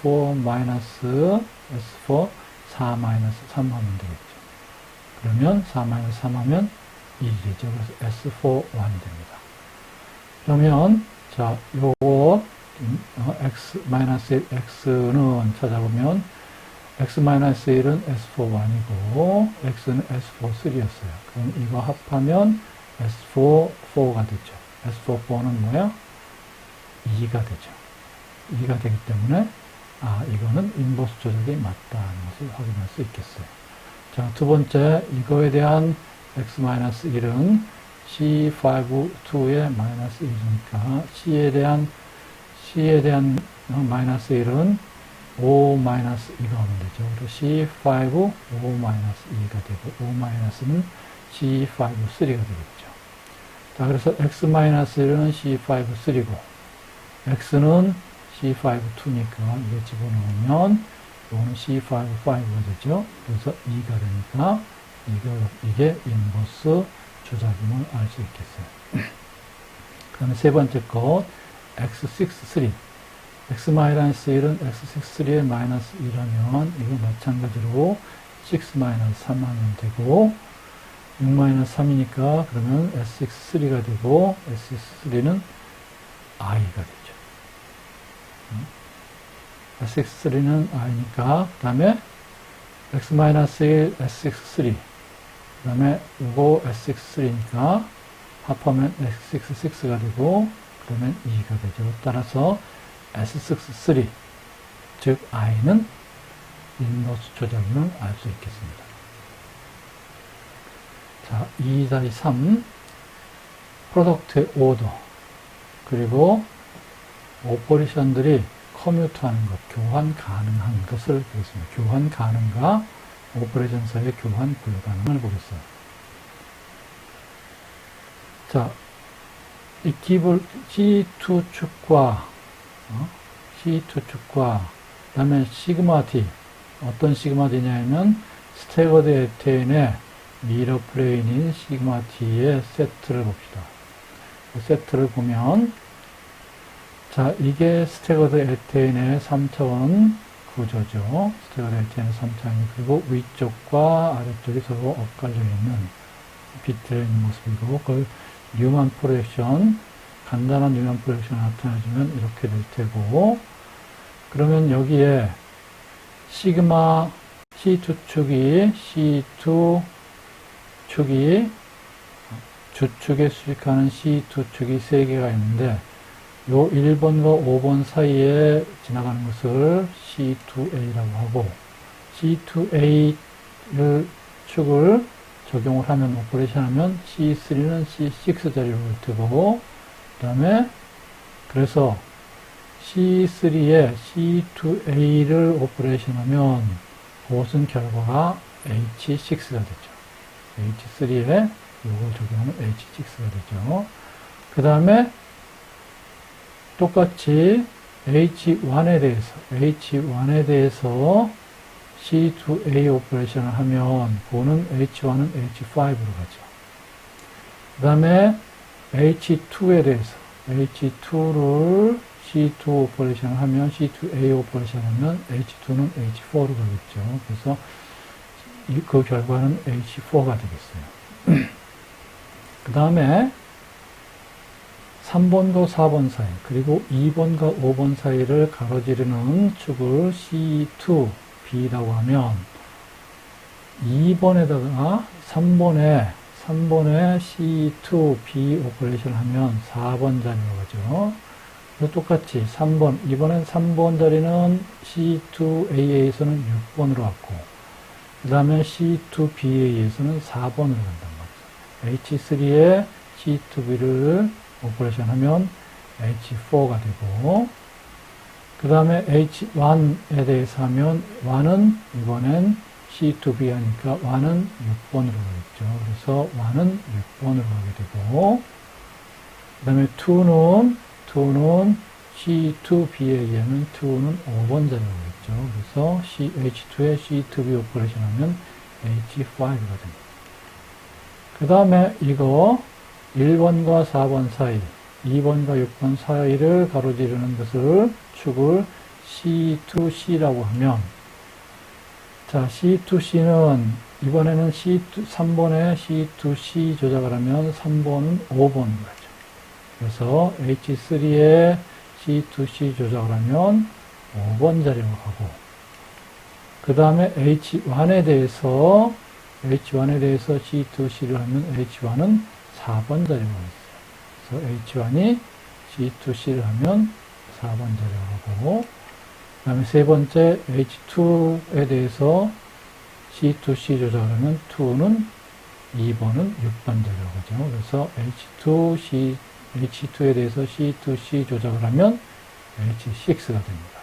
4 3 하면 되겠죠. 그러면 4 3 하면 1이죠. 그래서 S4 1이 됩니다. 그러면 자, 요거 x-1x는 찾아보면 x-1은 S4 1이고 x는 S4 3였어요. 그럼 이거 합하면 S4 4가 되죠. S4 4는 뭐야? 2가 되죠. 2가 되기 때문에 이거는 인버스 조작이 맞다는 것을 확인할 수 있겠어요. 자, 두 번째, 이거에 대한 x-1은 C5, 2에 마이너스 1이니까 C에 대한 마이너스 1은 5 마이너스 2가 오면 되죠. 그리고 C5, 5 마이너스 2가 되고, 5 마이너스는 C5, 3가 되겠죠. 자, 그래서 X 마이너스 1은 C5, 3고, X는 C5, 2니까 이게 집어넣으면, 이거는 C5, 5가 되죠. 그래서 2가 되니까, 이게 인버스 조작임을 알 수 있겠어요. 그 다음에 세 번째 것, X6, 3. X-1은 X6, 3에 마이너스 2라면, 이거 마찬가지로 6 마이너스 3 하면 되고, 6 마이너스 3이니까, 그러면 S6, 3가 되고, S6, 3는 I가 되죠. S6, 3는 I니까, 그 다음에 X-1, S6, 3. 그 다음에 이거 S6, 3니까, 합하면 S6, 6가 되고, 그러면 2가 되죠. 따라서 S6, 3, 즉 I는 인버스 조작임을 알 수 있겠습니다. 자, 2-3, 프로덕트의 오더, 그리고 오퍼레이션들이 커뮤트하는 것, 교환 가능한 것을 보겠습니다. 교환 가능과 오퍼레이션 사이의 교환 불가능을 보겠어요. 자, 이 기본 C2축과 C2축과 그 다음에 시그마 T, 어떤 시그마 T냐면 스태거드 에테인의 미러 플레인인 시그마 T의 세트를 봅시다. 그 세트를 보면, 자, 이게 스태거드 에테인의 3차원 구조죠. 스태거드 에테인의 3차원이, 그리고 위쪽과 아래쪽이 서로 엇갈려 있는 비틀어 있는 모습이고, 그걸 뉴만 프로젝션, 간단한 뉴만 프로젝션 나타내주면 이렇게 될 테고, 그러면 여기에 시그마 C2축이 주축에 수직하는 C2축이 3개가 있는데, 요 1번과 5번 사이에 지나가는 것을 C2A라고 하고, C2A 축을 적용을 하면, 오퍼레이션 하면 C3는 C6 자리로 올 테고, 그 다음에, 그래서 C3에 C2A를 오퍼레이션 하면, 그것은 결과가 H6가 되죠. H3에 이걸 적용하면 H6가 되죠. 그 다음에, 똑같이 H1에 대해서 C2A 오퍼레이션을 하면, 그거는 H1은 H5로 가죠. 그 다음에 H2에 대해서, H2를 C2 오퍼레이션을 하면, C2A 오퍼레이션을 하면 H2는 H4로 가겠죠. 그래서 그 결과는 H4가 되겠어요. 그 다음에 3번과 4번 사이, 그리고 2번과 5번 사이를 가로지르는 축을 C2B라고 하면, 2번에다가 3번에 C2B 오퍼레이션을 하면 4번 자리로 가죠. 똑같이 3번, 이번엔 3번 자리는 C2A에서는 6번으로 왔고, 그 다음에 C2B에서는 4번으로 간단 말이죠. H3에 C2B를 오퍼레이션 하면 H4가 되고, 그 다음에 H1에 대해서 하면, 1은 이번엔 C2B 하니까 1은 6번으로 가겠죠. 그래서 1은 6번으로 가게 되고, 그 다음에 2는 C2B에 의하면 2는 5번 자리로 가겠죠. 그래서 H2에 C2B 오퍼레이션 하면 H5가 됩니다. 그 다음에 이거 1번과 4번 사이, 2번과 6번 사이를 가로지르는 것을 축을 C2C라고 하면, 자, C2C는 이번에는 3번에 C2C 조작을 하면 3번은 5번으로 가죠. 그래서 H3에 C2C 조작을 하면 5번 자리로 가고, 그 다음에 H1에 대해서 C2C를 하면 H1은 4번 자리로 가있어요. 그래서 H1이 C2C를 하면 4번 자리로 가고, 그 다음에 세 번째 H2에 대해서 C2C 조작을 하면 2는 2번은 6번 조작하죠. 그래서 H2에 대해서 C2C 조작을 하면 H6가 됩니다.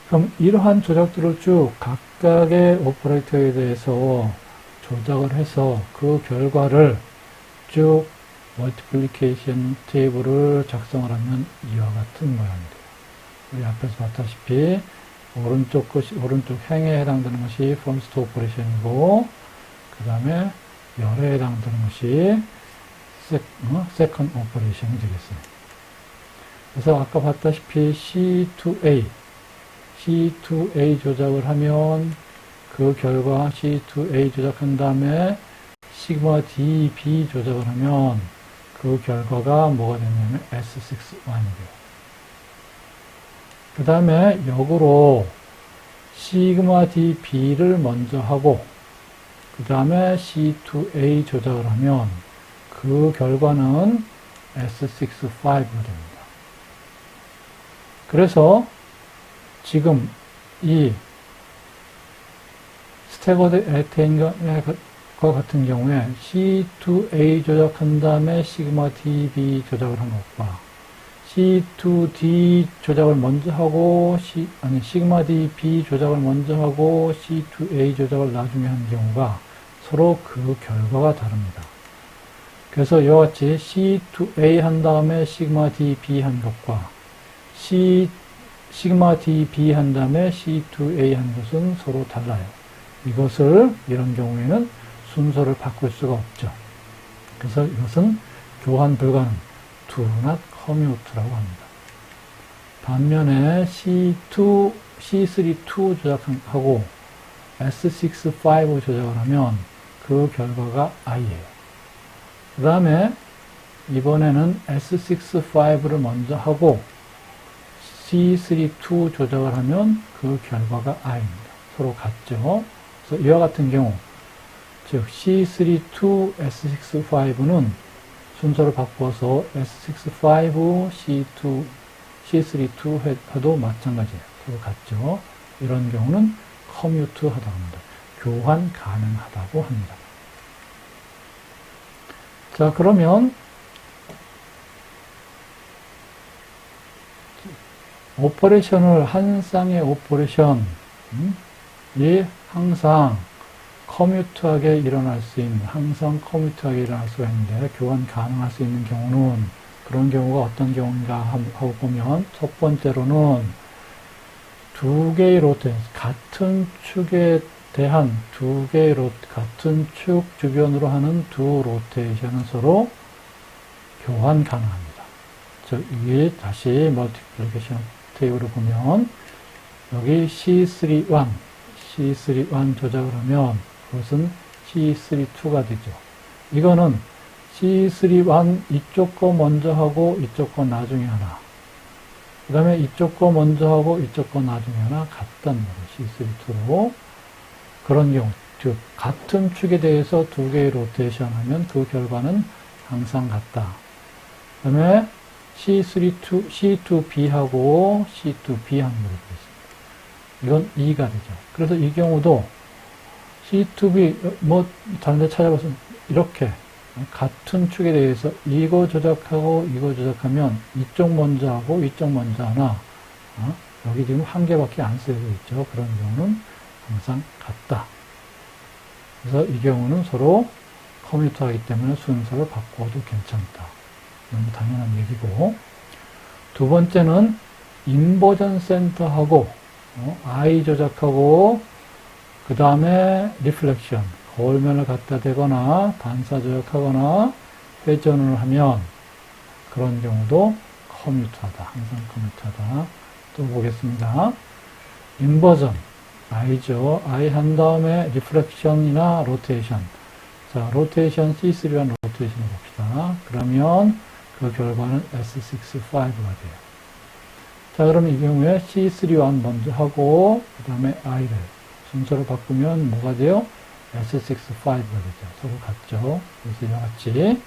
그럼 이러한 조작들을 쭉 각각의 오퍼레이터에 대해서 조작을 해서 그 결과를 쭉 멀티플리케이션 테이블을 작성을 하면 이와 같은 모양이 돼요. 우리 앞에서 봤다시피 오른쪽 행에 해당되는 것이 first operation이고 그 다음에 열에 해당되는 것이 second operation이 되겠어요. 그래서 아까 봤다시피 C2A 조작을 하면 그 결과 C2A 조작한 다음에 시그마 DB 조작을 하면 그 결과가 뭐가 되냐면 S61이 돼요. 그 다음에 역으로 시그마 DB를 먼저 하고 그 다음에 C2A 조작을 하면 그 결과는 S65가 됩니다. 그래서 지금 이 스태거드 에테인과 같은 경우에 C2A 조작한 다음에 시그마 DB 조작을 한 것과 C2D 조작을 먼저 하고 시그마 DB 조작을 먼저 하고 C2A 조작을 나중에 한 경우가 서로 그 결과가 다릅니다. 그래서 이와 같이 C2A 한 다음에 시그마 DB 한 것과 시그마 DB 한 다음에 C2A 한 것은 서로 달라요. 이런 경우에는 순서를 바꿀 수가 없죠. 그래서 이것은 교환 불가능, do not commute라고 합니다. 반면에 C3, 2 조작하고 S65 조작을 하면 그 결과가 I예요. 그 다음에 이번에는 S65를 먼저 하고 C3, 2 조작을 하면 그 결과가 I입니다. 서로 같죠. 그래서 이와 같은 경우 즉 C3, 2, S65는 순서를 바꿔서 S65, C3, 2 해도 마찬가지예요. 서로 같죠. 이런 경우는 커뮤트 하다고 합니다. 교환 가능하다고 합니다. 자, 그러면 오퍼레이션을 한 쌍의 오퍼레이션이 항상 커뮤트하게 일어날 수 있는, 항상 커뮤트하게 일어날 수가 있는데 교환 가능할 수 있는 경우는 그런 경우가 어떤 경우인가 하고 보면 첫 번째로는 두 개의 로테이션, 같은 축에 대한 두 개의 같은 축 주변으로 하는 두 로테이션은 서로 교환 가능합니다. 즉, 위에 다시 멀티플리케이션 테이블을 보면 여기 C31 조작을 하면 그것은 C32가 되죠. 이거는 C31 이쪽 거 먼저 하고 이쪽 거 나중에 하나. 그 다음에 이쪽 거 먼저 하고 이쪽 거 나중에 하나 같다는 거예요. C32로. 그런 경우, 즉 같은 축에 대해서 두 개의 로테이션 하면 그 결과는 항상 같다. 그 다음에 C2B하고 C2B 하는 거로 되겠습니다. 이건 2가 되죠. 그래서 이 경우도 C2B, 다른 데 찾아봐서 이렇게 같은 축에 대해서 이거 조작하고 이거 조작하면 이쪽 먼저 하고 이쪽 먼저 하나, 여기 지금 한 개밖에 안 쓰여져 있죠. 그런 경우는 항상 같다. 그래서 이 경우는 서로 커뮤트하기 때문에 순서를 바꿔도 괜찮다. 너무 당연한 얘기고. 두 번째는 인버전 센터하고 I 조작하고 그 다음에 리플렉션, 거울면을 갖다 대거나 반사 조작하거나 회전을 하면 그런 경우도 커뮤트하다. 항상 커뮤트하다. 또 보겠습니다. 인버전, I죠. I 한 다음에 리플렉션이나 로테이션. 자, 로테이션 C3한 로테이션을 봅시다. 그러면 그 결과는 S65가 돼요. 자, 그럼 이 경우에 C31 먼저 하고 그 다음에 I를 순서를 바꾸면 뭐가 돼요? S65가 되죠. 서로 같죠. 그래서 이와 같이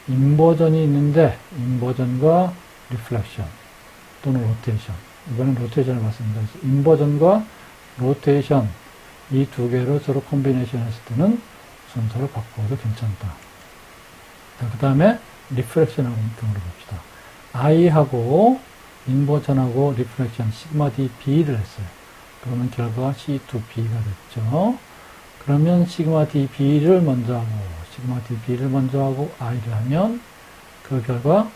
인버전이 있는데 인버전과 리플렉션 또는 로테이션, 이번엔 로테이션을 봤습니다. 그래서 인버전과 로테이션 이 두 개를 서로 콤비네이션 했을 때는 순서를 바꿔도 괜찮다. 자, 그 다음에 리프렉션하고 경우를 봅시다. I하고 인버전하고 리프렉션 시그마 D B를 했어요. 그러면 결과가 C2B가 됐죠. 그러면 시그마 D B를 먼저 하고 시그마 D B를 먼저 하고 I를 하면 그 결과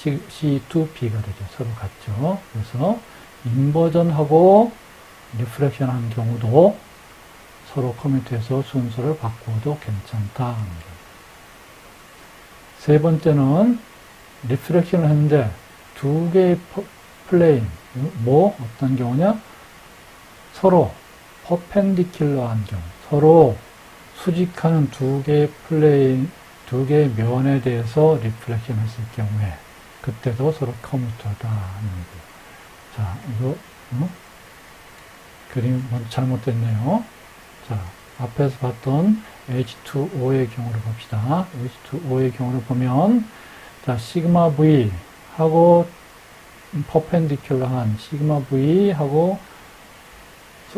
C2B가 되죠. 서로 같죠. 그래서 인버전하고 리프렉션 한 경우도 서로 커뮤니티에서 순서를 바꿔도 괜찮다. 세 번째는 리프렉션을 했는데 두 개의 플레인, 어떤 경우냐? 서로 퍼펜디큘러한 경우, 서로 수직하는 두 개의 플레인, 두 개의 면에 대해서 리프렉션 했을 경우에 그때도 서로 커뮤니티하다 하는 거예요. 자, 이거 그림 잘못됐네요. 자, 앞에서 봤던 H2O의 경우를 봅시다. H2O의 경우를 보면 자, 시그마 V 하고 퍼펜디큘러한 시그마 V 하고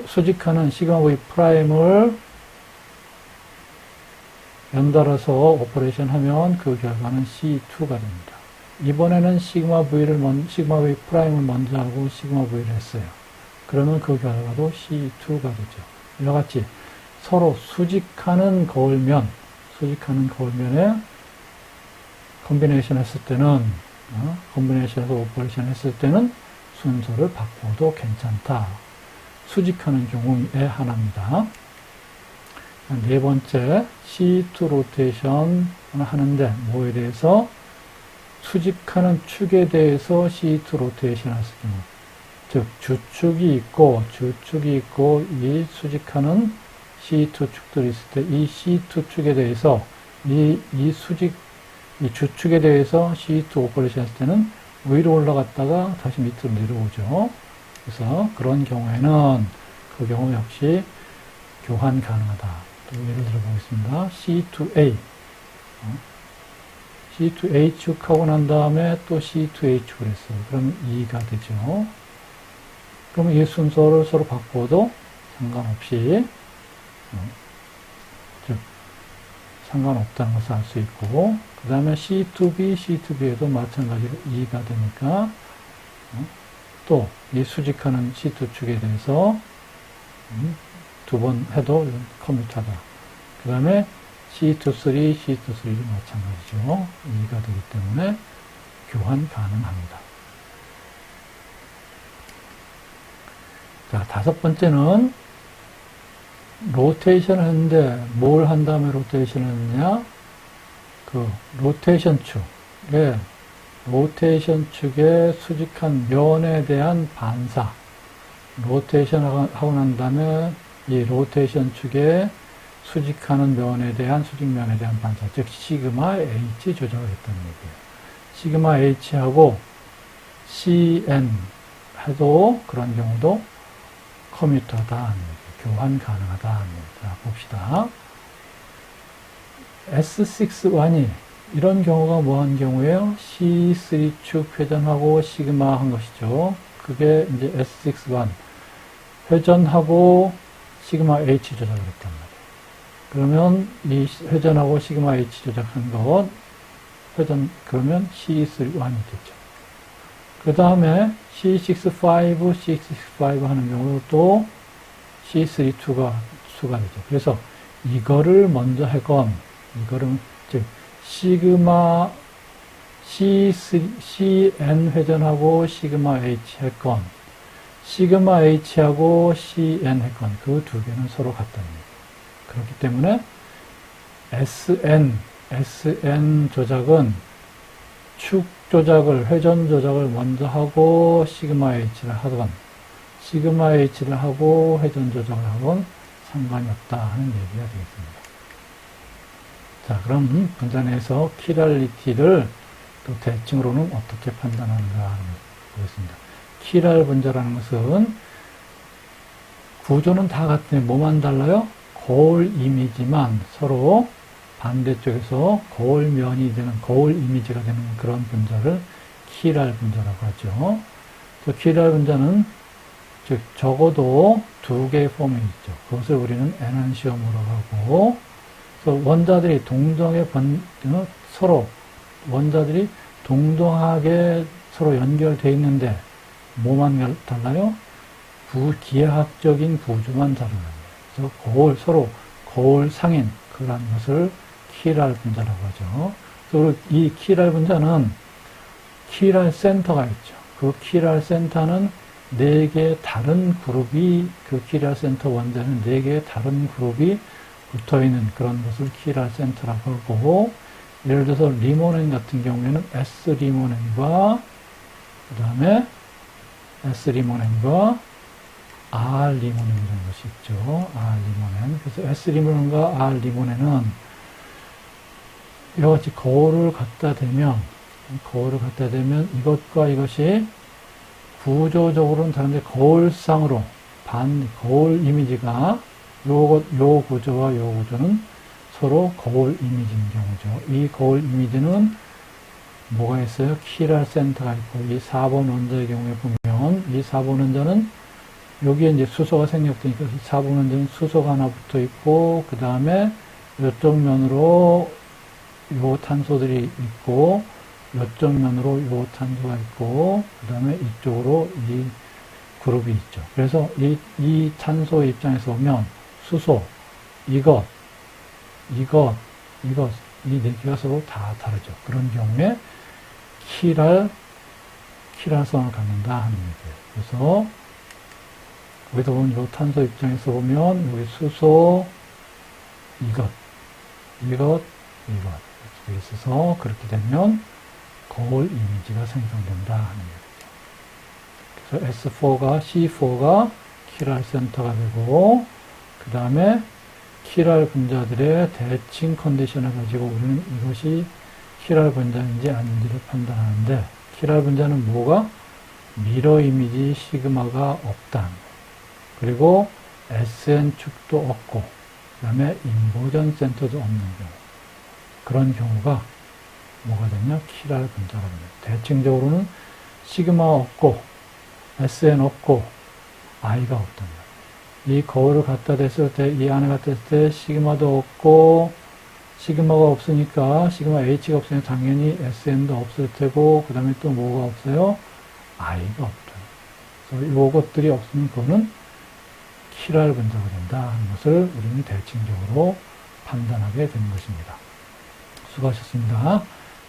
수직하는 시그마 V 프라임을 연달아서 오퍼레이션 하면 그 결과는 C2가 됩니다. 이번에는 시그마 V 프라임을 먼저 하고 시그마 V를 했어요. 그러면 그 결과도 C2가 되죠. 이와 같이 서로 수직하는 거울면에 콤비네이션 했을 때는, 콤비네이션에서 오퍼레이션 했을 때는 순서를 바꿔도 괜찮다. 수직하는 경우에 하나입니다. 네 번째, C2 로테이션 하는데, 뭐에 대해서? 수직하는 축에 대해서 C2 로테이션 했을 경우. 즉, 주축이 있고, 이 수직하는 C2 축들이 있을 때, 이 C2 축에 대해서, 이 주축에 대해서 C2 오퍼레이션 했을 때는 위로 올라갔다가 다시 밑으로 내려오죠. 그래서 그런 경우에는 그 경우 역시 교환 가능하다. 또 예를 들어 보겠습니다. C2A. C2A 축하고 난 다음에 또 C2A 축을 했어요. 그럼 2가 되죠. 그러면 이 순서를 서로 바꿔도 상관없이, 즉, 상관없다는 것을 알 수 있고, 그 다음에 C2B에도 마찬가지로 2가 되니까, 또 이 수직하는 C2 축에 대해서 두 번 해도 커뮤니티하다. 그 다음에 C23도 마찬가지죠. 2가 되기 때문에 교환 가능합니다. 자, 다섯 번째는 로테이션을 했는데 뭘 한 다음에 로테이션을 했느냐? 그 로테이션 축의 수직한 면에 대한 반사. 로테이션 하고 난 다음에 이 로테이션 축의 수직하는 수직면에 대한 반사. 즉, 시그마 H 조작을 했다는 얘기예요. 시그마 H하고 CN 해도 그런 경우도 커뮤터다. 교환 가능하다. 자, 봅시다. S61이 이런 경우가 뭐한 경우예요? C3축 회전하고 시그마 한 것이죠. 그게 이제 S61 회전하고 시그마 H 조작을 했단 말이에요. 그러면 이 회전하고 시그마 H 조작한 것 그러면 C31이 되죠. 그 다음에 C65 하는 경우도 또 C32가 되죠. 그래서 이거를 먼저 하건, 즉, 시그마 CN 회전하고 시그마 H 했건, 시그마 H하고 CN 했건, 그 두 개는 서로 같다는 얘기예요. 그렇기 때문에 SN 조작은 축 조작을, 회전 조작을 먼저 하고 시그마 H를 하건, 시그마 H를 하고 회전 조작을 하건 상관이 없다 하는 얘기가 되겠습니다. 자, 그럼 분자 내에서 키랄리티를 또 대칭으로는 어떻게 판단하는가 하는 걸 보겠습니다. 키랄 분자라는 것은 구조는 다 같은데 뭐만 달라요? 거울 이미지만 서로 반대쪽에서 거울면이 되는, 거울 이미지가 되는 그런 분자를 키랄 분자라고 하죠. 키랄 분자는 즉 적어도 두 개의 폼이 있죠. 그것을 우리는 에난시엄으로 하고, 그래서 원자들이 서로 원자들이 동등하게 서로 연결되어 있는데 뭐만 달라요? 기하학적인 구조만 다르는 거예요. 그래서 서로 거울 상인 그런 것을 키랄 분자라고 하죠. 그리고 이 키랄 분자는 키랄 센터가 있죠. 그 키랄 센터는 4개의 다른 그룹이, 그 키랄 센터 원자는 4개의 다른 그룹이 붙어 있는 그런 것을 키랄 센터라고 하고, 예를 들어서 리모넨 같은 경우에는 S리모넨과 그 다음에 S리모넨과 R리모넨이라는 것이 있죠. R리모넨. 그래서 S리모넨과 R리모넨은 이와 같이 거울을 갖다 대면 이것과 이것이 구조적으로는 다른데 거울상으로 거울 이미지가 요 구조와 요 구조는 서로 거울 이미지인 경우죠. 이 거울 이미지는 뭐가 있어요? 키랄 센터가 있고, 이 4번 원자의 경우에 보면 이 4번 원자는 여기에 이제 수소가 생략되니까 4번 원자는 수소가 하나 붙어 있고, 그 다음에 이쪽 면으로 요 탄소들이 있고, 이쪽 면으로 요 탄소가 있고, 그 다음에 이쪽으로 이 그룹이 있죠. 그래서 이 탄소 입장에서 보면 수소, 이것, 이 4개가 서로 다 다르죠. 그런 경우에 키랄성을 갖는다 하는 얘기예요. 그래서 여기서 보면 요 탄소 입장에서 보면 여기 수소, 이것 이렇게 있어서 그렇게 되면 거울 이미지가 생성된다 하는 얘기죠. 그래서 C4가 키랄 센터가 되고, 그 다음에 키랄 분자들의 대칭 컨디션을 가지고 우리는 이것이 키랄 분자인지 아닌지를 판단하는데, 키랄 분자는 뭐가? 미러 이미지 시그마가 없다. 그리고 SN축도 없고, 그 다음에 인보전 센터도 없는 경우. 그런 경우가 뭐가 되냐? 키랄 분자가 됩니다. 대칭적으로는 시그마 없고, SN 없고, I가 없답니다. 이 거울을 갖다 댔을 때, 이 안에 갖다 댔을 때 시그마도 없고, 시그마가 없으니까, 시그마 H가 없으니까 당연히 SN도 없을 테고, 그 다음에 또 뭐가 없어요? I가 없다. 그래서 이것들이 없으면 그거는 키랄 분자가 된다 하는 것을 우리는 대칭적으로 판단하게 되는 것입니다. 수고하셨습니다.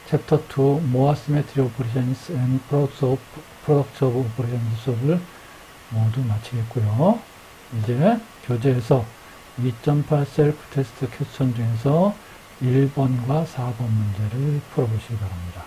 챕터 2, More Symmetry Operations and Products of Operations 수업을 모두 마치겠고요. 이제 교재에서 2.8 셀프 테스트 퀘스천 중에서 1번과 4번 문제를 풀어보시기 바랍니다.